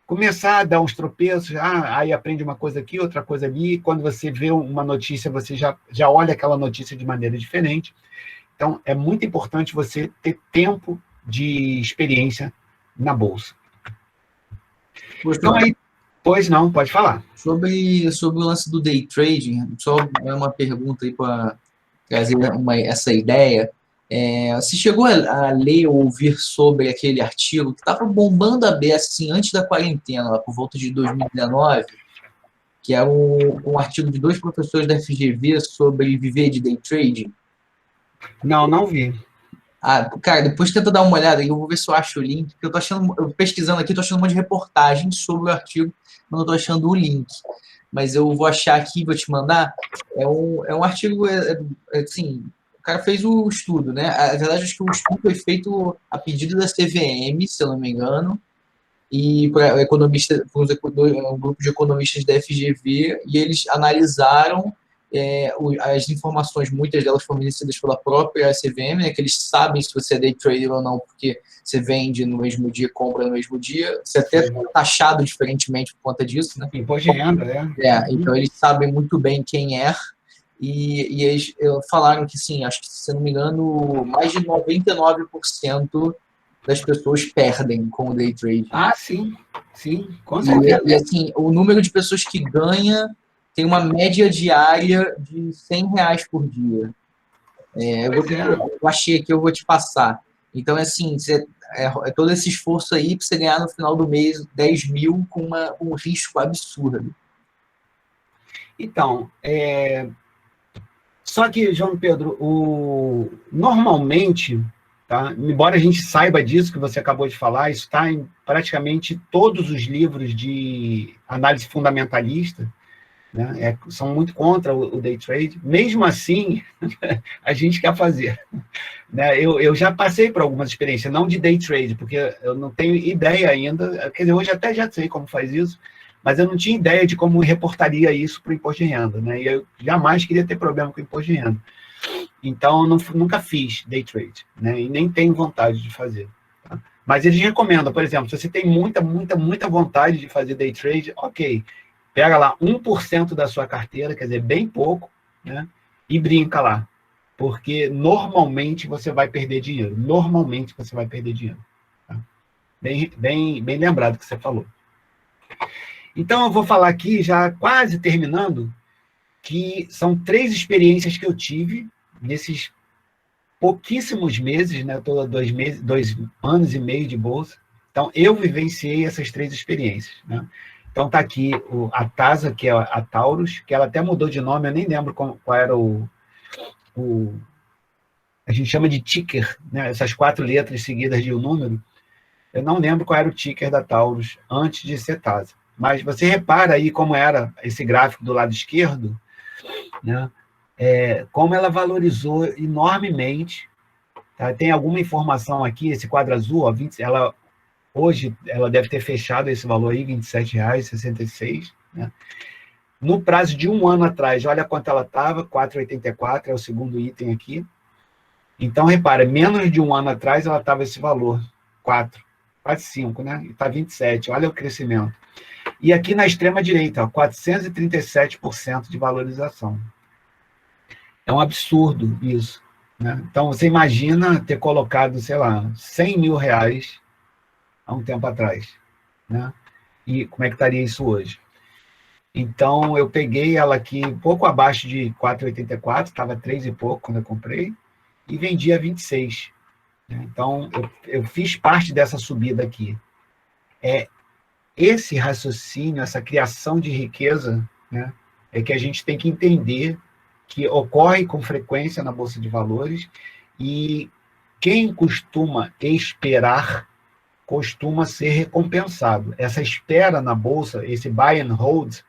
Começar a dar uns tropeços, aí aprende uma coisa aqui, outra coisa ali, quando você vê uma notícia, você já olha aquela notícia de maneira diferente. Então, é muito importante você ter tempo de experiência na Bolsa. Então, aí, pois não, pode falar. Sobre o lance do day trading, só uma pergunta aí para trazer essa ideia. Você chegou a ler ou ouvir sobre aquele artigo que estava bombando a beça assim, antes da quarentena, lá por volta de 2019, que é um artigo de 2 professores da FGV sobre viver de day trade. Não vi. Cara, depois tenta dar uma olhada aí, eu vou ver se eu acho o link, porque eu pesquisando aqui, tô achando um monte de reportagens sobre o artigo, mas não tô achando o link. Mas eu vou achar aqui, vou te mandar. É um artigo, assim, o cara fez o estudo, né? A verdade é que o estudo foi feito a pedido da CVM, se eu não me engano, e para um grupo de economistas da FGV, e eles analisaram as informações, muitas delas fornecidas pela própria CVM, né, que eles sabem se você é day trader ou não, porque você vende no mesmo dia, compra no mesmo dia, você até é taxado diferentemente por conta disso, né? Imposto de renda, Então eles sabem muito bem quem é, e eles falaram que, sim, acho que, se não me engano, mais de 99% das pessoas perdem com o day trade. Sim, com certeza. E assim, o número de pessoas que ganha tem uma média diária de R$100 por dia. Eu achei aqui, eu vou te passar. Então, assim, todo esse esforço aí para você ganhar no final do mês 10 mil com um risco absurdo. Então, só que, João Pedro, normalmente, tá? Embora a gente saiba disso que você acabou de falar, isso está em praticamente todos os livros de análise fundamentalista, né? São muito contra o day trade. Mesmo assim, a gente quer fazer. Né? Eu já passei por algumas experiências, não de day trade, porque eu não tenho ideia ainda, quer dizer, hoje até já sei como faz isso, mas eu não tinha ideia de como reportaria isso para o imposto de renda, né? E eu jamais queria ter problema com o imposto de renda. Então, eu nunca fiz day trade, né? E nem tenho vontade de fazer. Tá? Mas eles recomendam, por exemplo, se você tem muita vontade de fazer day trade, ok, pega lá 1% da sua carteira, quer dizer, bem pouco, né? E brinca lá. Porque normalmente você vai perder dinheiro. Normalmente você vai perder dinheiro. Tá? Bem lembrado que você falou. Então, eu vou falar aqui, já quase terminando, que são 3 experiências que eu tive nesses pouquíssimos meses, né? Estou 2 anos e meio de bolsa. Então, eu vivenciei essas 3 experiências. Né? Então, está aqui a TASA, que é a Taurus, que ela até mudou de nome, eu nem lembro qual era a gente chama de ticker, né? Essas 4 letras seguidas de um número. Eu não lembro qual era o ticker da Taurus antes de ser TASA. Mas você repara aí como era esse gráfico do lado esquerdo, né? Como ela valorizou enormemente. Tá? Tem alguma informação aqui, esse quadro azul, ó, hoje ela deve ter fechado esse valor aí, R$ 27,66. Né? No prazo de 1 ano atrás, olha quanto ela estava, 4,84, é o segundo item aqui. Então, repara, menos de 1 ano atrás ela estava esse valor, 4, quase 5, né? E está 27, olha o crescimento. E aqui na extrema direita, 437% de valorização. É um absurdo isso. Né? Então, você imagina ter colocado, sei lá, R$100 mil há um tempo atrás. Né? E como é que estaria isso hoje? Então, eu peguei ela aqui um pouco abaixo de 4,84, estava 3 e pouco quando eu comprei, e vendi a 26. Né? Então, eu fiz parte dessa subida aqui. Esse raciocínio, essa criação de riqueza, né, é que a gente tem que entender que ocorre com frequência na Bolsa de Valores, e quem costuma esperar costuma ser recompensado. Essa espera na Bolsa, esse buy and hold,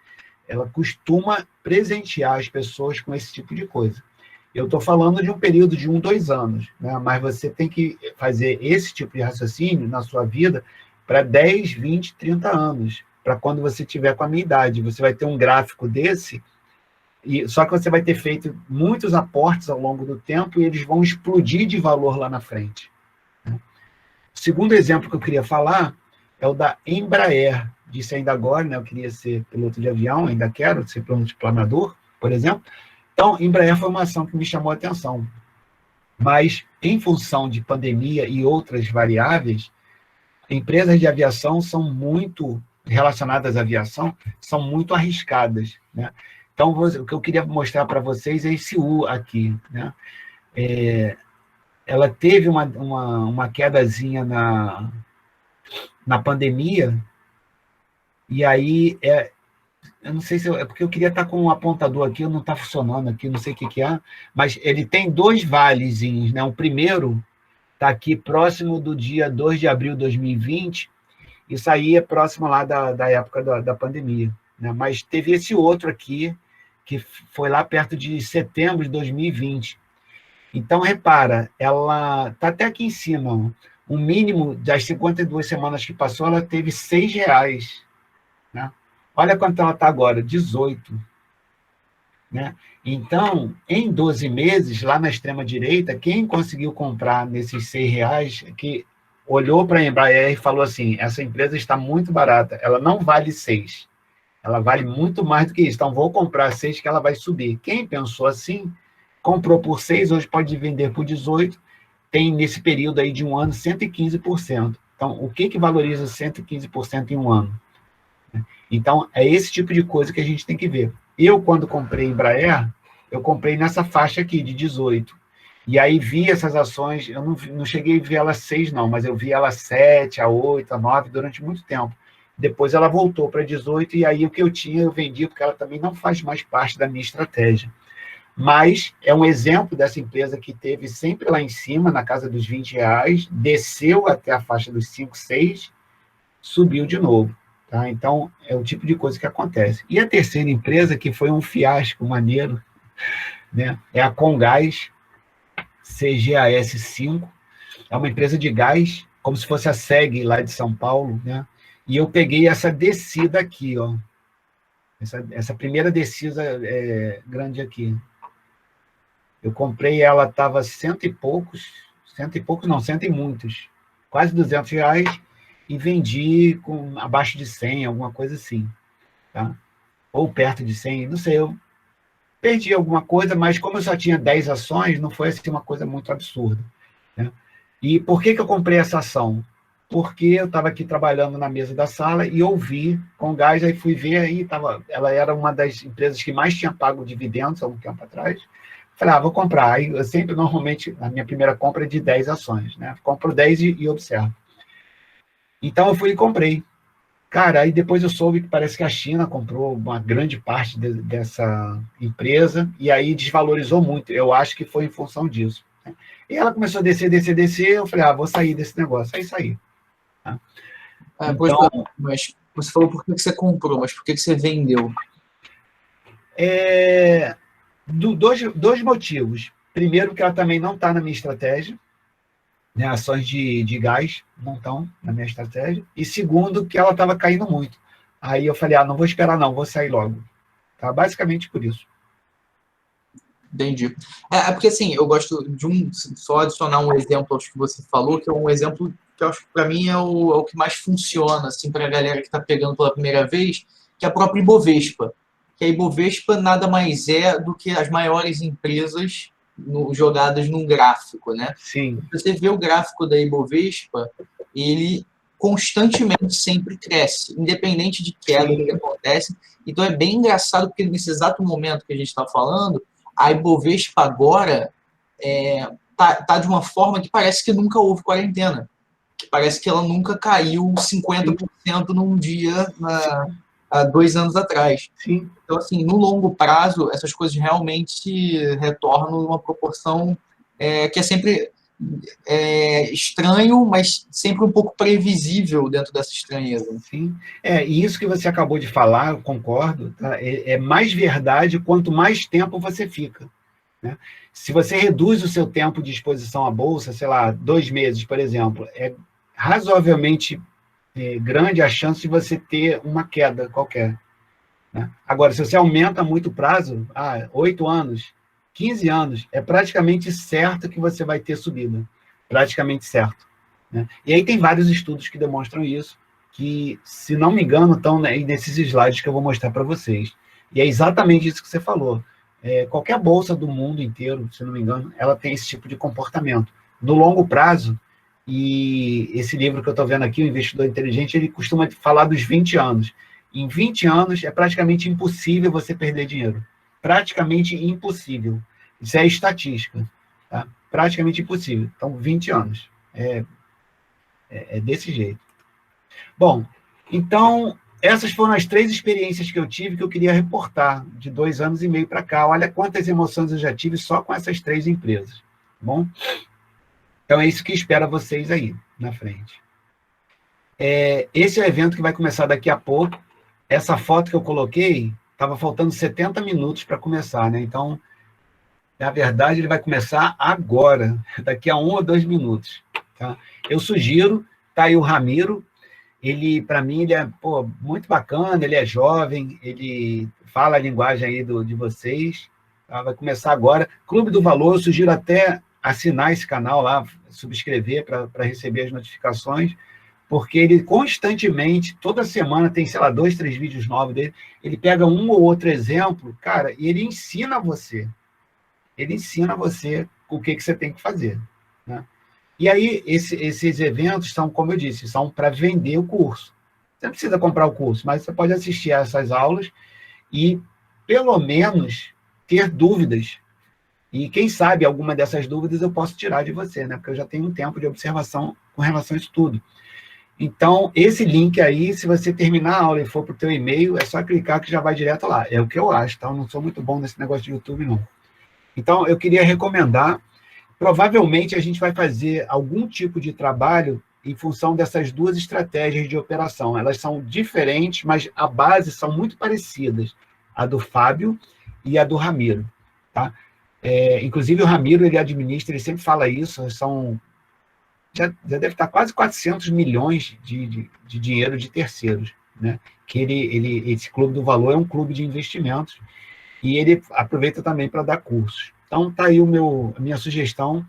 ela costuma presentear as pessoas com esse tipo de coisa. Eu estou falando de um período de 1, 2 anos, né, mas você tem que fazer esse tipo de raciocínio na sua vida para 10, 20, 30 anos, para quando você tiver com a minha idade. Você vai ter um gráfico desse, só que você vai ter feito muitos aportes ao longo do tempo e eles vão explodir de valor lá na frente. O segundo exemplo que eu queria falar é o da Embraer. Disse ainda agora, né, eu queria ser piloto de avião, ainda quero ser piloto planador, por exemplo. Então, Embraer foi uma ação que me chamou a atenção. Mas, em função de pandemia e outras variáveis, empresas de aviação são muito relacionadas à aviação, são muito arriscadas. Né? Então, o que eu queria mostrar para vocês é esse U aqui. Né? Ela teve uma quedazinha na pandemia, e aí eu não sei se é porque eu queria estar com um apontador aqui, não está funcionando aqui, não sei o que é, mas ele tem 2 valezinhos, né? O primeiro está aqui próximo do dia 2 de abril de 2020, isso aí é próximo lá da época da pandemia, né? Mas teve esse outro aqui, que foi lá perto de setembro de 2020. Então, repara, ela está até aqui em cima, ó. O mínimo das 52 semanas que passou, ela teve R$ 6, né? Olha quanto ela está agora, 18. Né? Então, em 12 meses, lá na extrema-direita, quem conseguiu comprar nesses R$ 6, que olhou para a Embraer e falou assim, essa empresa está muito barata, ela não vale 6, ela vale muito mais do que isso, então vou comprar 6 que ela vai subir. Quem pensou assim, comprou por 6, hoje pode vender por 18, tem nesse período aí de um ano 115%. Então, o que valoriza 115% em um ano? Então, é esse tipo de coisa que a gente tem que ver. Eu, quando comprei Embraer, eu comprei nessa faixa aqui, de 18. E aí vi essas ações, eu não cheguei a ver ela 6, não, mas eu vi ela 7, a 8, a 9, durante muito tempo. Depois ela voltou para 18, e aí o que eu tinha, eu vendi, porque ela também não faz mais parte da minha estratégia. Mas é um exemplo dessa empresa que teve sempre lá em cima, na casa dos R$ 20, desceu até a faixa dos 5, 6, subiu de novo. Tá? Então, é o tipo de coisa que acontece. E a terceira empresa, que foi um fiasco maneiro, né, é a Comgás, CGAS5, é uma empresa de gás, como se fosse a SEG lá de São Paulo, né? E eu peguei essa descida aqui, ó, essa primeira descida grande aqui. Eu comprei, ela estava cento e poucos não, cento e muitos, quase R$ 200, e vendi com abaixo de 100, alguma coisa assim, tá? Ou perto de 100, não sei, eu perdi alguma coisa, mas como eu só tinha 10 ações, não foi assim uma coisa muito absurda, né? E por que eu comprei essa ação? Porque eu estava aqui trabalhando na mesa da sala e ouvi Comgás, aí fui ver, aí ela era uma das empresas que mais tinha pago dividendos há um tempo atrás. Falei, vou comprar. Aí eu sempre, normalmente, a minha primeira compra é de 10 ações, né? Compro 10 e observo. Então eu fui e comprei. Cara, aí depois eu soube que parece que a China comprou uma grande parte dessa empresa e aí desvalorizou muito. Eu acho que foi em função disso, né? E ela começou a descer, descer, descer. Eu falei, vou sair desse negócio. Aí saí. Tá? Então, mas você falou por que você comprou, mas por que você vendeu? Dois motivos. Primeiro, que ela também não está na minha estratégia, né? Ações de gás não estão na minha estratégia. E segundo, que ela estava caindo muito. Aí eu falei, não vou esperar não, vou sair logo. Tá? Basicamente por isso. Entendi. Porque assim, eu gosto de só adicionar um exemplo aos que você falou, que é um exemplo que eu acho que para mim é o que mais funciona, assim, para a galera que está pegando pela primeira vez, que é a própria Ibovespa. Que a Ibovespa nada mais é do que as maiores empresas jogadas num gráfico, né? Sim. Você vê o gráfico da Ibovespa, ele constantemente sempre cresce, independente de queda que acontece. Então é bem engraçado, porque nesse exato momento que a gente está falando, a Ibovespa agora tá de uma forma que parece que nunca houve quarentena. Que parece que ela nunca caiu 50% num dia há 2 anos atrás. Sim. Então, assim, no longo prazo, essas coisas realmente retornam numa proporção que é sempre estranho, mas sempre um pouco previsível dentro dessa estranheza. Sim. E isso que você acabou de falar, eu concordo, tá? É mais verdade quanto mais tempo você fica, né? Se você reduz o seu tempo de exposição à bolsa, sei lá, 2 meses, por exemplo, é razoavelmente grande a chance de você ter uma queda qualquer, né? Agora, se você aumenta muito o prazo, 8 anos, 15 anos, é praticamente certo que você vai ter subida. Praticamente certo, né? E aí tem vários estudos que demonstram isso, que, se não me engano, estão nesses slides que eu vou mostrar para vocês. E é exatamente isso que você falou. Qualquer bolsa do mundo inteiro, se não me engano, ela tem esse tipo de comportamento. No longo prazo, e esse livro que eu estou vendo aqui, O Investidor Inteligente, ele costuma falar dos 20 anos. Em 20 anos, é praticamente impossível você perder dinheiro. Praticamente impossível. Isso é estatística. Tá? Praticamente impossível. Então, 20 anos. É desse jeito. Bom, então, essas foram as 3 experiências que eu tive que eu queria reportar, de 2 anos e meio para cá. Olha quantas emoções eu já tive só com essas 3 empresas. Tá bom? Então, é isso que espera vocês aí, na frente. Esse é o evento que vai começar daqui a pouco. Essa foto que eu coloquei, estava faltando 70 minutos para começar, né? Então, na verdade, ele vai começar agora, daqui a 1 ou 2 minutos. Tá? Eu sugiro, tá aí o Ramiro, ele, para mim, ele é muito bacana, ele é jovem, ele fala a linguagem aí de vocês, tá? Vai começar agora. Clube do Valor, eu sugiro até assinar esse canal lá, subscrever para receber as notificações, porque ele constantemente, toda semana, tem, sei lá, 2, 3 vídeos novos dele, ele pega um ou outro exemplo, cara, e ele ensina você. Ele ensina você o que você tem que fazer, né? E aí, esses eventos são, como eu disse, são para vender o curso. Você não precisa comprar o curso, mas você pode assistir a essas aulas e, pelo menos, ter dúvidas. E, quem sabe, alguma dessas dúvidas eu posso tirar de você, né? Porque eu já tenho um tempo de observação com relação a isso tudo. Então, esse link aí, se você terminar a aula e for para o teu e-mail, é só clicar que já vai direto lá. É o que eu acho, tá? Eu não sou muito bom nesse negócio de YouTube, não. Então, eu queria recomendar. Provavelmente, a gente vai fazer algum tipo de trabalho em função dessas 2 estratégias de operação. Elas são diferentes, mas a base são muito parecidas. A do Fábio e a do Ramiro. Tá? Inclusive, o Ramiro, ele administra, ele sempre fala isso, já deve estar quase 400 milhões de dinheiro de terceiros. Né? Que esse Clube do Valor é um clube de investimentos e ele aproveita também para dar cursos. Então, está aí a minha sugestão,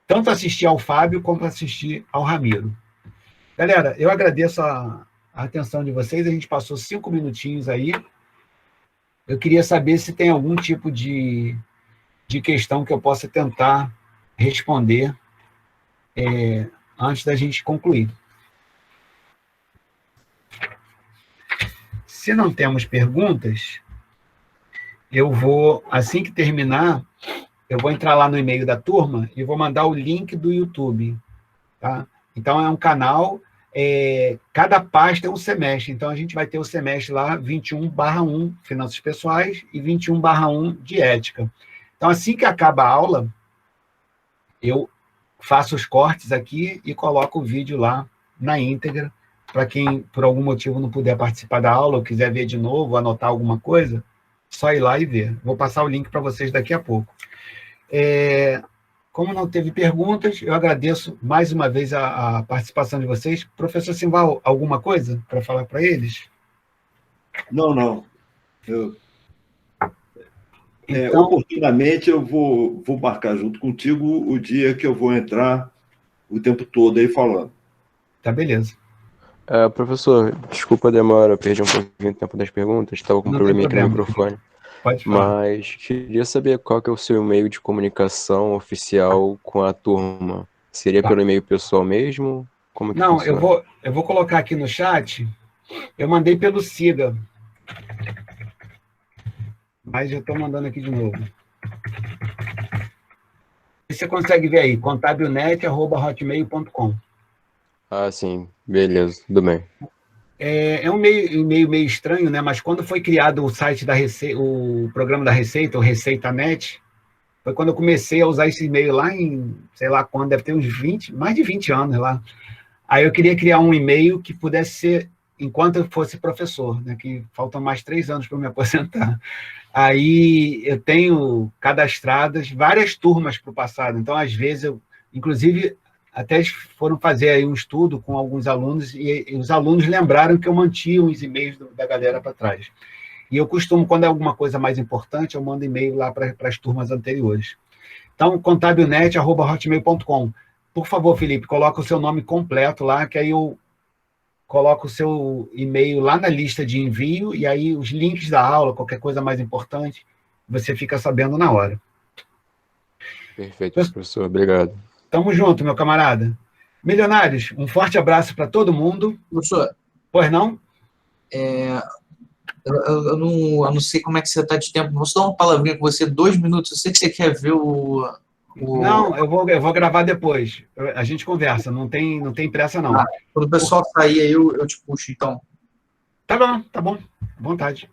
tanto assistir ao Fábio, como assistir ao Ramiro. Galera, eu agradeço a atenção de vocês, a gente passou 5 minutinhos aí. Eu queria saber se tem algum tipo de questão que eu possa tentar responder antes da gente concluir. Se não temos perguntas, eu vou, assim que terminar, eu vou entrar lá no e-mail da turma e vou mandar o link do YouTube. Tá? Então, é um canal, cada pasta é um semestre. Então, a gente vai ter o semestre lá, 21/1, Finanças Pessoais, e 21/1 de Ética. Então, assim que acaba a aula, eu faço os cortes aqui e coloco o vídeo lá na íntegra, para quem, por algum motivo, não puder participar da aula ou quiser ver de novo, anotar alguma coisa, só ir lá e ver. Vou passar o link para vocês daqui a pouco. Como não teve perguntas, eu agradeço mais uma vez a participação de vocês. Professor Simval, alguma coisa para falar para eles? Não. Oportunamente, eu vou marcar junto contigo o dia que eu vou entrar o tempo todo aí falando. Tá, beleza. Professor, desculpa a demora, eu perdi um pouquinho o tempo das perguntas, estava com um probleminha aqui no microfone. Pode falar. Mas queria saber qual que é o seu e-mail de comunicação oficial com a turma. Seria pelo e-mail pessoal mesmo? Como que Não, funciona? eu vou colocar aqui no chat. Eu mandei pelo Siga. Mas eu estou mandando aqui de novo. Você consegue ver aí, contabilnet@hotmail.com. Ah, sim. Beleza, tudo bem. É um e-mail meio estranho, né? Mas quando foi criado o site da Receita, o programa da Receita, o ReceitaNet, foi quando eu comecei a usar esse e-mail lá em, sei lá quando, deve ter uns mais de 20 anos lá. Aí eu queria criar um e-mail que pudesse ser enquanto eu fosse professor, né? Que faltam mais 3 anos para eu me aposentar. Aí eu tenho cadastradas várias turmas para o passado. Então, às vezes, inclusive, até foram fazer aí um estudo com alguns alunos e os alunos lembraram que eu mantinha os e-mails da galera para trás. E eu costumo, quando é alguma coisa mais importante, eu mando e-mail lá para as turmas anteriores. Então, contabilnet@hotmail.com. Por favor, Felipe, coloca o seu nome completo lá, que aí eu coloco o seu e-mail lá na lista de envio e aí os links da aula, qualquer coisa mais importante, você fica sabendo na hora. Perfeito, professor. Obrigado. Tamo junto, meu camarada. Milionários, um forte abraço para todo mundo. Professor, Pois não? eu não sei como é que você está de tempo. Vou só dar uma palavrinha com você, 2 minutos. Eu sei que você quer ver Não, eu vou gravar depois. A gente conversa, não tem pressa, não. Quando o pessoal sair aí, eu te puxo, então. Tá bom, tá bom. À vontade.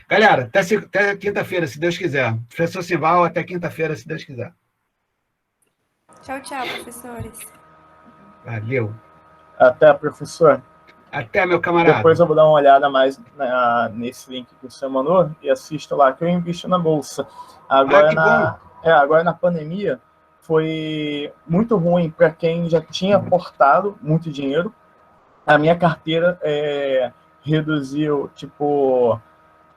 Galera, até quinta-feira, se Deus quiser. Professor Simval, até quinta-feira, se Deus quiser. Tchau, tchau, professores. Valeu. Até, professor. Até, meu camarada. Depois eu vou dar uma olhada mais nesse link que você mandou e assisto lá, que eu invisto na Bolsa. Agora, agora na pandemia, foi muito ruim para quem já tinha aportado muito dinheiro. A minha carteira reduziu, tipo,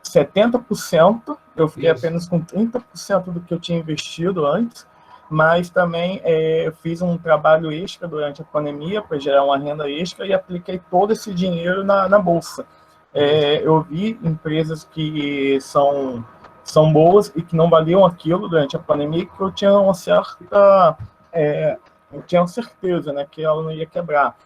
70%. Eu fiquei apenas com 30% do que eu tinha investido antes. Mas também eu fiz um trabalho extra durante a pandemia para gerar uma renda extra e apliquei todo esse dinheiro na Bolsa. Eu vi empresas que são boas e que não valiam aquilo durante a pandemia, que eu tinha uma certa... eu tinha certeza, né, que ela não ia quebrar.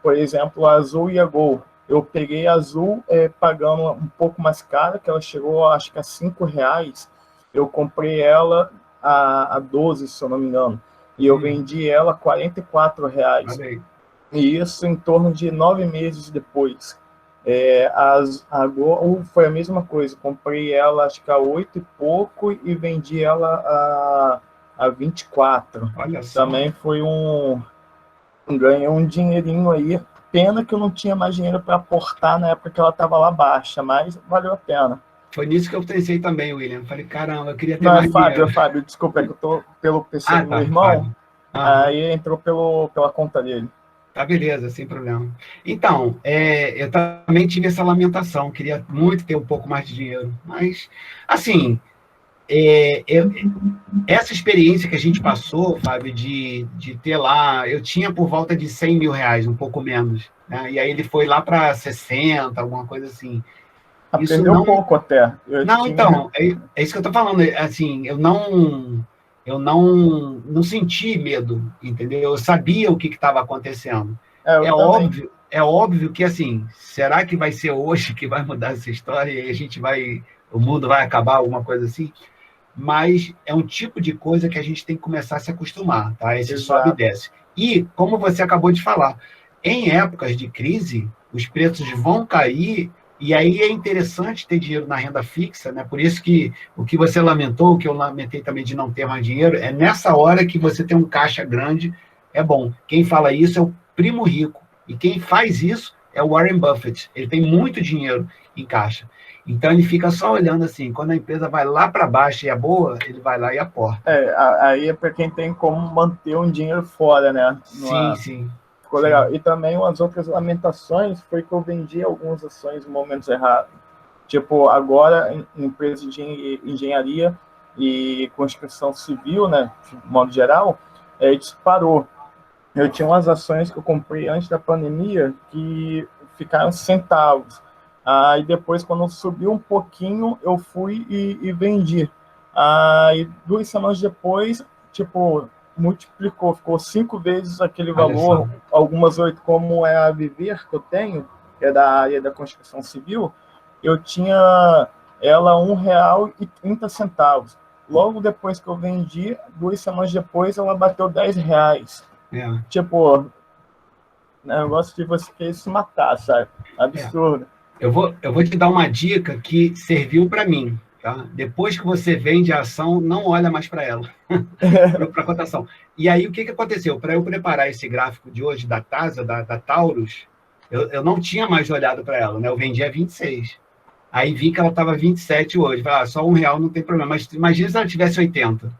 Por exemplo, a Azul e a Gol. Eu peguei a Azul pagando um pouco mais cara, que ela chegou, acho que a R$5. Eu comprei ela a 12, se eu não me engano. E eu vendi ela a R$44. E isso em torno de 9 meses depois. A Gol foi a mesma coisa. Comprei ela, acho que a 8 e pouco, e vendi ela a 24. Olha só. Também foi ganhei um dinheirinho aí. Pena que eu não tinha mais dinheiro para aportar na época que ela estava lá baixa, mas valeu a pena. Foi nisso que eu pensei também, William. Falei, caramba, eu queria ter mais dinheiro. Fábio, desculpa, é que eu tô pelo PC do meu irmão, aí entrou pela conta dele. Tá, beleza, sem problema. Então, eu também tive essa lamentação, queria muito ter um pouco mais de dinheiro, mas, assim, essa experiência que a gente passou, Fábio, de ter lá, eu tinha por volta de R$100 mil, um pouco menos, né? E aí ele foi lá para 60, alguma coisa assim. Isso perdeu um pouco até. Então, é isso que eu tô falando. Assim, eu não senti medo, entendeu? Eu sabia o que estava acontecendo. É óbvio que, assim, será que vai ser hoje que vai mudar essa história e o mundo vai acabar, alguma coisa assim? Mas é um tipo de coisa que a gente tem que começar a se acostumar, tá? Esse sobe e desce. E, como você acabou de falar, em épocas de crise, os preços vão cair. E aí é interessante ter dinheiro na renda fixa, né? Por isso que o que você lamentou, o que eu lamentei também de não ter mais dinheiro, é nessa hora que você tem um caixa grande, é bom. Quem fala isso é o primo rico. E quem faz isso é o Warren Buffett. Ele tem muito dinheiro em caixa. Então ele fica só olhando assim, quando a empresa vai lá para baixo e é boa, ele vai lá e aporta. Aí é para quem tem como manter um dinheiro fora, né? Sim. Ficou legal. E também umas outras lamentações foi que eu vendi algumas ações em momentos errados. Tipo, agora, em empresa de engenharia e construção civil, né, de modo geral, disparou. Eu tinha umas ações que eu comprei antes da pandemia que ficaram centavos. Aí depois, quando subiu um pouquinho, eu fui e vendi. Aí 2 semanas depois, tipo, multiplicou, ficou 5 vezes aquele valor, algumas 8, como é a Viver, que eu tenho, que é da área da construção civil, eu tinha ela R$1,30. Logo depois que eu vendi, 2 semanas depois, ela bateu R$10. Tipo, negócio de você querer se matar, sabe? Absurdo. Eu vou te dar uma dica que serviu para mim. Tá? Depois que você vende a ação, não olha mais para ela, para a cotação. E aí, o que aconteceu? Para eu preparar esse gráfico de hoje da TASA, da Taurus, eu não tinha mais olhado para ela, né? Eu vendi a 26. Aí vi que ela estava 27 hoje. Falei, só R$1 não tem problema. Mas imagina se ela tivesse 80.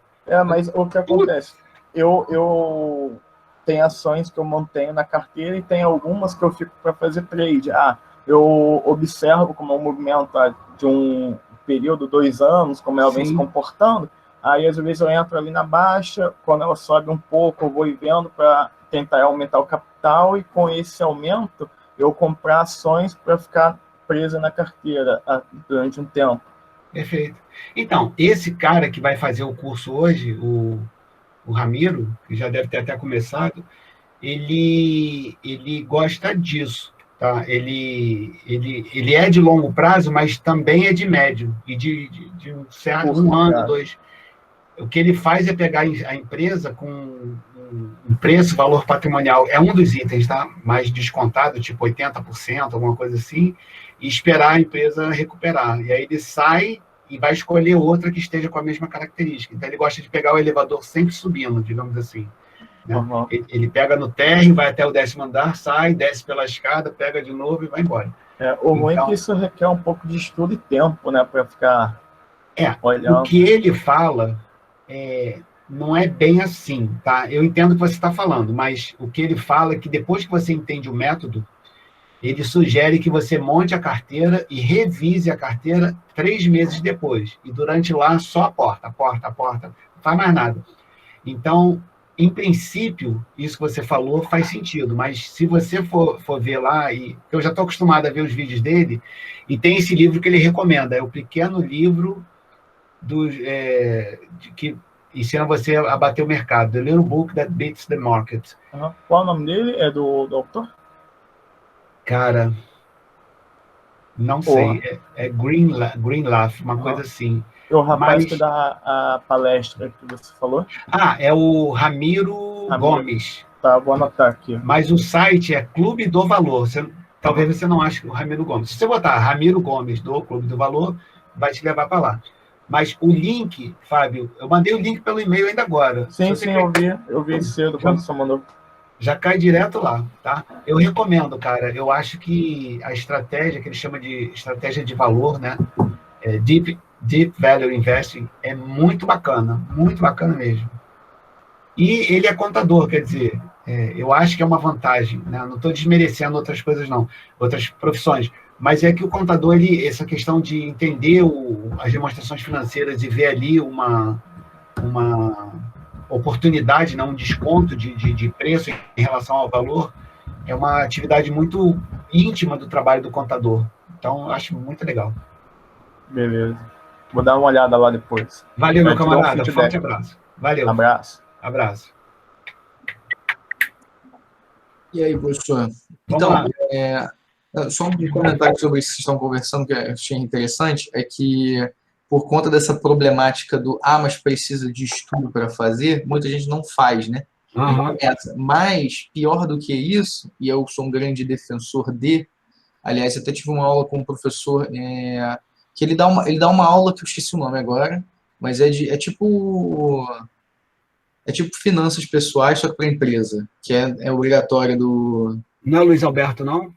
Mas o que acontece? Eu tenho ações que eu mantenho na carteira e tem algumas que eu fico para fazer trade. Eu observo como é o movimento de um período, 2 anos, como ela vem se comportando, aí às vezes eu entro ali na baixa, quando ela sobe um pouco, eu vou vendo para tentar aumentar o capital, e com esse aumento, eu comprar ações para ficar presa na carteira durante um tempo. Perfeito. Então, esse cara que vai fazer o curso hoje, o Ramiro, que já deve ter até começado, ele gosta disso. Tá? Ele é de longo prazo, mas também é de médio, e de um certo 1 ano, 2. O que ele faz é pegar a empresa com um um preço, valor patrimonial é um dos itens, tá? Mais descontado, tipo 80%, alguma coisa assim, e esperar a empresa recuperar. E aí ele sai e vai escolher outra que esteja com a mesma característica. Então ele gosta de pegar o elevador sempre subindo, digamos assim. Né? Uhum. Ele pega no térreo, vai até o 10º andar, sai, desce pela escada, pega de novo e vai embora. O ruim é que isso requer um pouco de estudo e tempo, né, para ficar olhando. O que ele fala não é bem assim, tá? Eu entendo o que você está falando, mas o que ele fala é que depois que você entende o método, ele sugere que você monte a carteira e revise a carteira 3 meses depois. E durante lá, só aporta, não faz mais nada. Então, em princípio, isso que você falou faz sentido, mas se você for ver lá, e eu já estou acostumado a ver os vídeos dele, e tem esse livro que ele recomenda, é o pequeno livro que ensina você a bater o mercado, The Little Book That Beats the Market. Qual o nome dele? É do autor? Cara, não sei, é Greenleaf, uma coisa assim. O rapaz que dá a palestra que você falou? É o Ramiro Gomes. Tá, vou anotar aqui. Mas o site é Clube do Valor. Talvez você não ache o Ramiro Gomes. Se você botar Ramiro Gomes do Clube do Valor, vai te levar para lá. Mas o link, Fábio, eu mandei o link pelo e-mail ainda agora. Sim, eu vi cedo quando você mandou. Já cai direto lá, tá? Eu recomendo, cara. Eu acho que a estratégia, que ele chama de estratégia de valor, né? Deep Value Investing, é muito bacana mesmo. E ele é contador, quer dizer, eu acho que é uma vantagem, né? Não estou desmerecendo outras coisas, não, outras profissões, mas é que o contador, essa questão de entender as demonstrações financeiras e ver ali uma oportunidade, né? Um desconto de preço em relação ao valor, é uma atividade muito íntima do trabalho do contador. Então, eu acho muito legal. Beleza. Vou dar uma olhada lá depois. Valeu, meu camarada. Forte abraço. Valeu. Abraço. E aí, professor? Então, só um comentário sobre isso que vocês estão conversando, que eu achei interessante, é que por conta dessa problemática mas precisa de estudo para fazer, muita gente não faz, né? Uhum. Mas, pior do que isso, e eu sou um grande defensor aliás, eu até tive uma aula com um professor que ele dá uma aula que eu esqueci o nome agora, mas é tipo finanças pessoais, só que para empresa, que é obrigatório do... Não é o Luiz Alberto, não?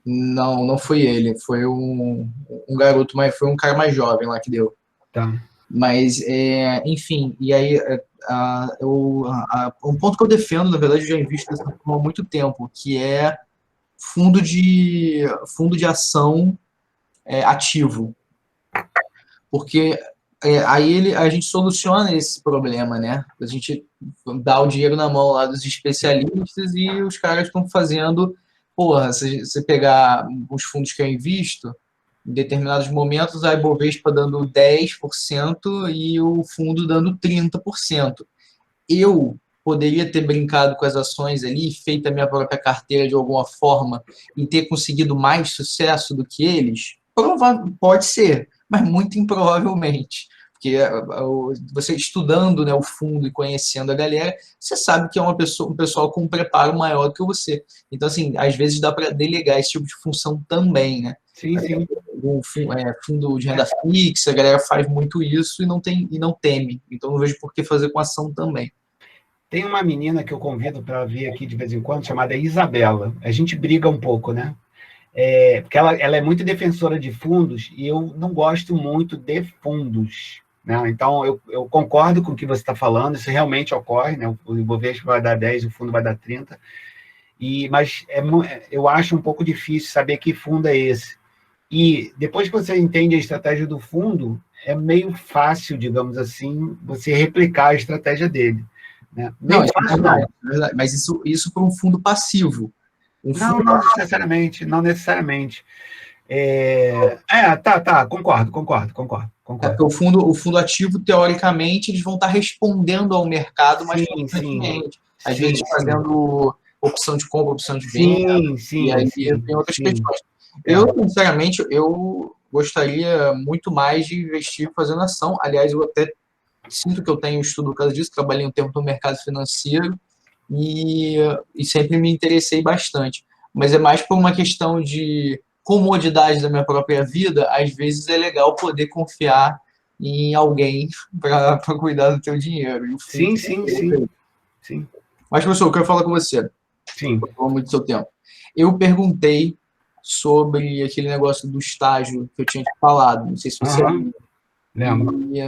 Não foi ele, foi um garoto, mas foi um cara mais jovem lá que deu. Tá. Mas, enfim, e aí um ponto que eu defendo, na verdade, eu já invisto dessa forma há muito tempo, que é fundo de ação ativo. Porque aí a gente soluciona esse problema, né? A gente dá o dinheiro na mão lá dos especialistas e os caras estão fazendo... se você pegar os fundos que eu invisto, em determinados momentos, a Ibovespa dando 10% e o fundo dando 30%. Eu poderia ter brincado com as ações ali, feito a minha própria carteira de alguma forma e ter conseguido mais sucesso do que eles? Pode ser, mas muito improvavelmente. Porque você estudando, né, o fundo e conhecendo a galera, você sabe que é um pessoal com um preparo maior do que você. Então, assim, às vezes dá para delegar esse tipo de função também, né? Sim. Fundo de renda fixa, a galera faz muito isso e não teme. Então, não vejo por que fazer com ação também. Tem uma menina que eu convido para vir aqui de vez em quando, chamada Isabela. A gente briga um pouco, né? Porque ela é muito defensora de fundos e eu não gosto muito de fundos, né? Então, eu concordo com o que você está falando, isso realmente ocorre, né? O Ibovespa vai dar 10, o fundo vai dar 30, mas eu acho um pouco difícil saber que fundo é esse. E depois que você entende a estratégia do fundo, é meio fácil, digamos assim, você replicar a estratégia dele. Né? Não, isso é verdade, mas isso para um fundo passivo. Não necessariamente. Tá, concordo. Porque o fundo ativo, teoricamente, eles vão estar respondendo ao mercado mais constantemente. Às vezes fazendo opção de compra, opção de venda, e aí tem outras questões. Eu, sinceramente, eu gostaria muito mais de investir fazendo ação. Aliás, eu até sinto que eu tenho estudo por causa disso, trabalhei um tempo no mercado financeiro e sempre me interessei bastante. Mas é mais por uma questão de comodidade da minha própria vida, às vezes é legal poder confiar em alguém para cuidar do teu dinheiro. E o Sim, fundo sim, sim. Mas, professor, eu quero falar com você. Sim. Não muito do seu tempo. Eu perguntei sobre aquele negócio do estágio que eu tinha te falado. Não sei se você lembra. E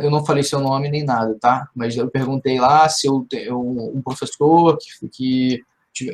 eu não falei seu nome nem nada, tá? Mas eu perguntei lá se um professor que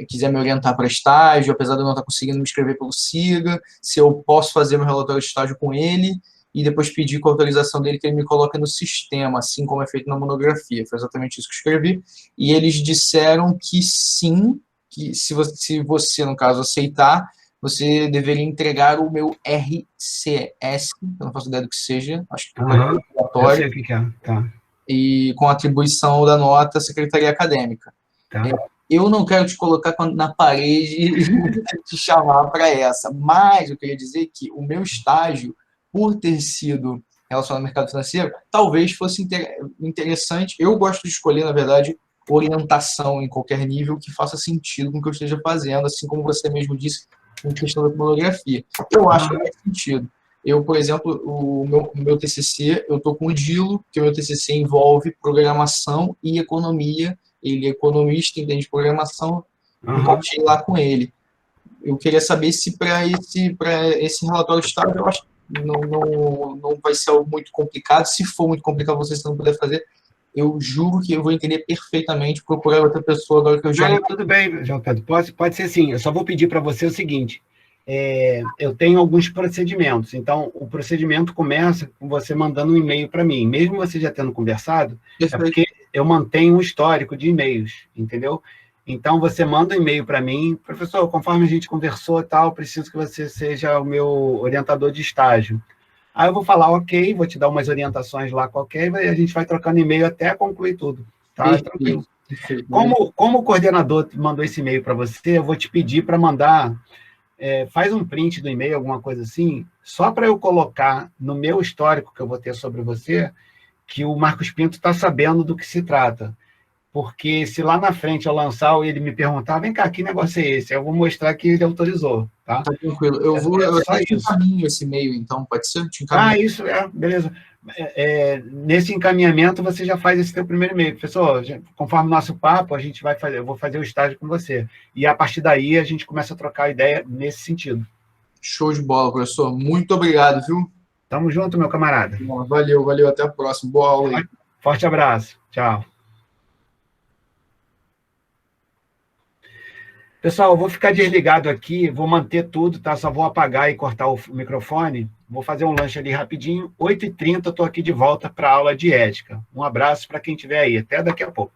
quiser me orientar para estágio, apesar de eu não estar conseguindo me inscrever pelo SIGA, se eu posso fazer meu relatório de estágio com ele e depois pedir com a autorização dele que ele me coloque no sistema, assim como é feito na monografia. Foi exatamente isso que eu escrevi. E eles disseram que sim, que se você, no caso, aceitar, você deveria entregar o meu RCS, eu não faço ideia do que seja, acho que é eu sei o que é, tá. E com atribuição da nota à secretaria acadêmica. Tá. Eu não quero te colocar na parede e te chamar para essa, mas eu queria dizer que o meu estágio, por ter sido relacionado ao mercado financeiro, talvez fosse interessante. Eu gosto de escolher, na verdade, orientação em qualquer nível que faça sentido com o que eu esteja fazendo, assim como você mesmo disse, em questão da monografia. Eu acho que faz sentido. Eu, por exemplo, o meu TCC, eu estou com o Dilo, que o meu TCC envolve programação e economia. Ele é economista, entende programação, encaixei lá com ele. Eu queria saber se para esse relatório de estágio, eu acho que não vai ser algo muito complicado. Se for muito complicado, vocês não puder fazer, eu juro que eu vou entender perfeitamente, procurar outra pessoa agora que eu já... Não, tudo bem, João Pedro, pode ser sim. Eu só vou pedir para você o seguinte, eu tenho alguns procedimentos, então o procedimento começa com você mandando um e-mail para mim, mesmo você já tendo conversado, é porque eu mantenho um histórico de e-mails, entendeu? Então você manda um e-mail para mim, professor, conforme a gente conversou e tal, preciso que você seja o meu orientador de estágio. Aí eu vou falar, ok, vou te dar umas orientações lá qualquer, e a gente vai trocando e-mail até concluir tudo, tá? Tranquilo. Como o coordenador mandou esse e-mail para você, eu vou te pedir para mandar, faz um print do e-mail, alguma coisa assim, só para eu colocar no meu histórico que eu vou ter sobre você, que o Marcos Pinto está sabendo do que se trata. Porque se lá na frente eu lançar ele me perguntar, vem cá, que negócio é esse? Eu vou mostrar que ele autorizou, tá? Tá tranquilo. Eu até te encaminho esse e-mail, então, pode ser? Isso, beleza. Nesse encaminhamento, você já faz esse teu primeiro e-mail. Professor, conforme o nosso papo, eu vou fazer o estágio com você. E a partir daí, a gente começa a trocar ideia nesse sentido. Show de bola, professor. Muito obrigado, viu? Tamo junto, meu camarada. Valeu. Até a próxima. Boa aula aí. Forte abraço. Tchau. Pessoal, eu vou ficar desligado aqui, vou manter tudo, tá? Só vou apagar e cortar o microfone. Vou fazer um lanche ali rapidinho. 8h30 eu estou aqui de volta para a aula de ética. Um abraço para quem estiver aí. Até daqui a pouco.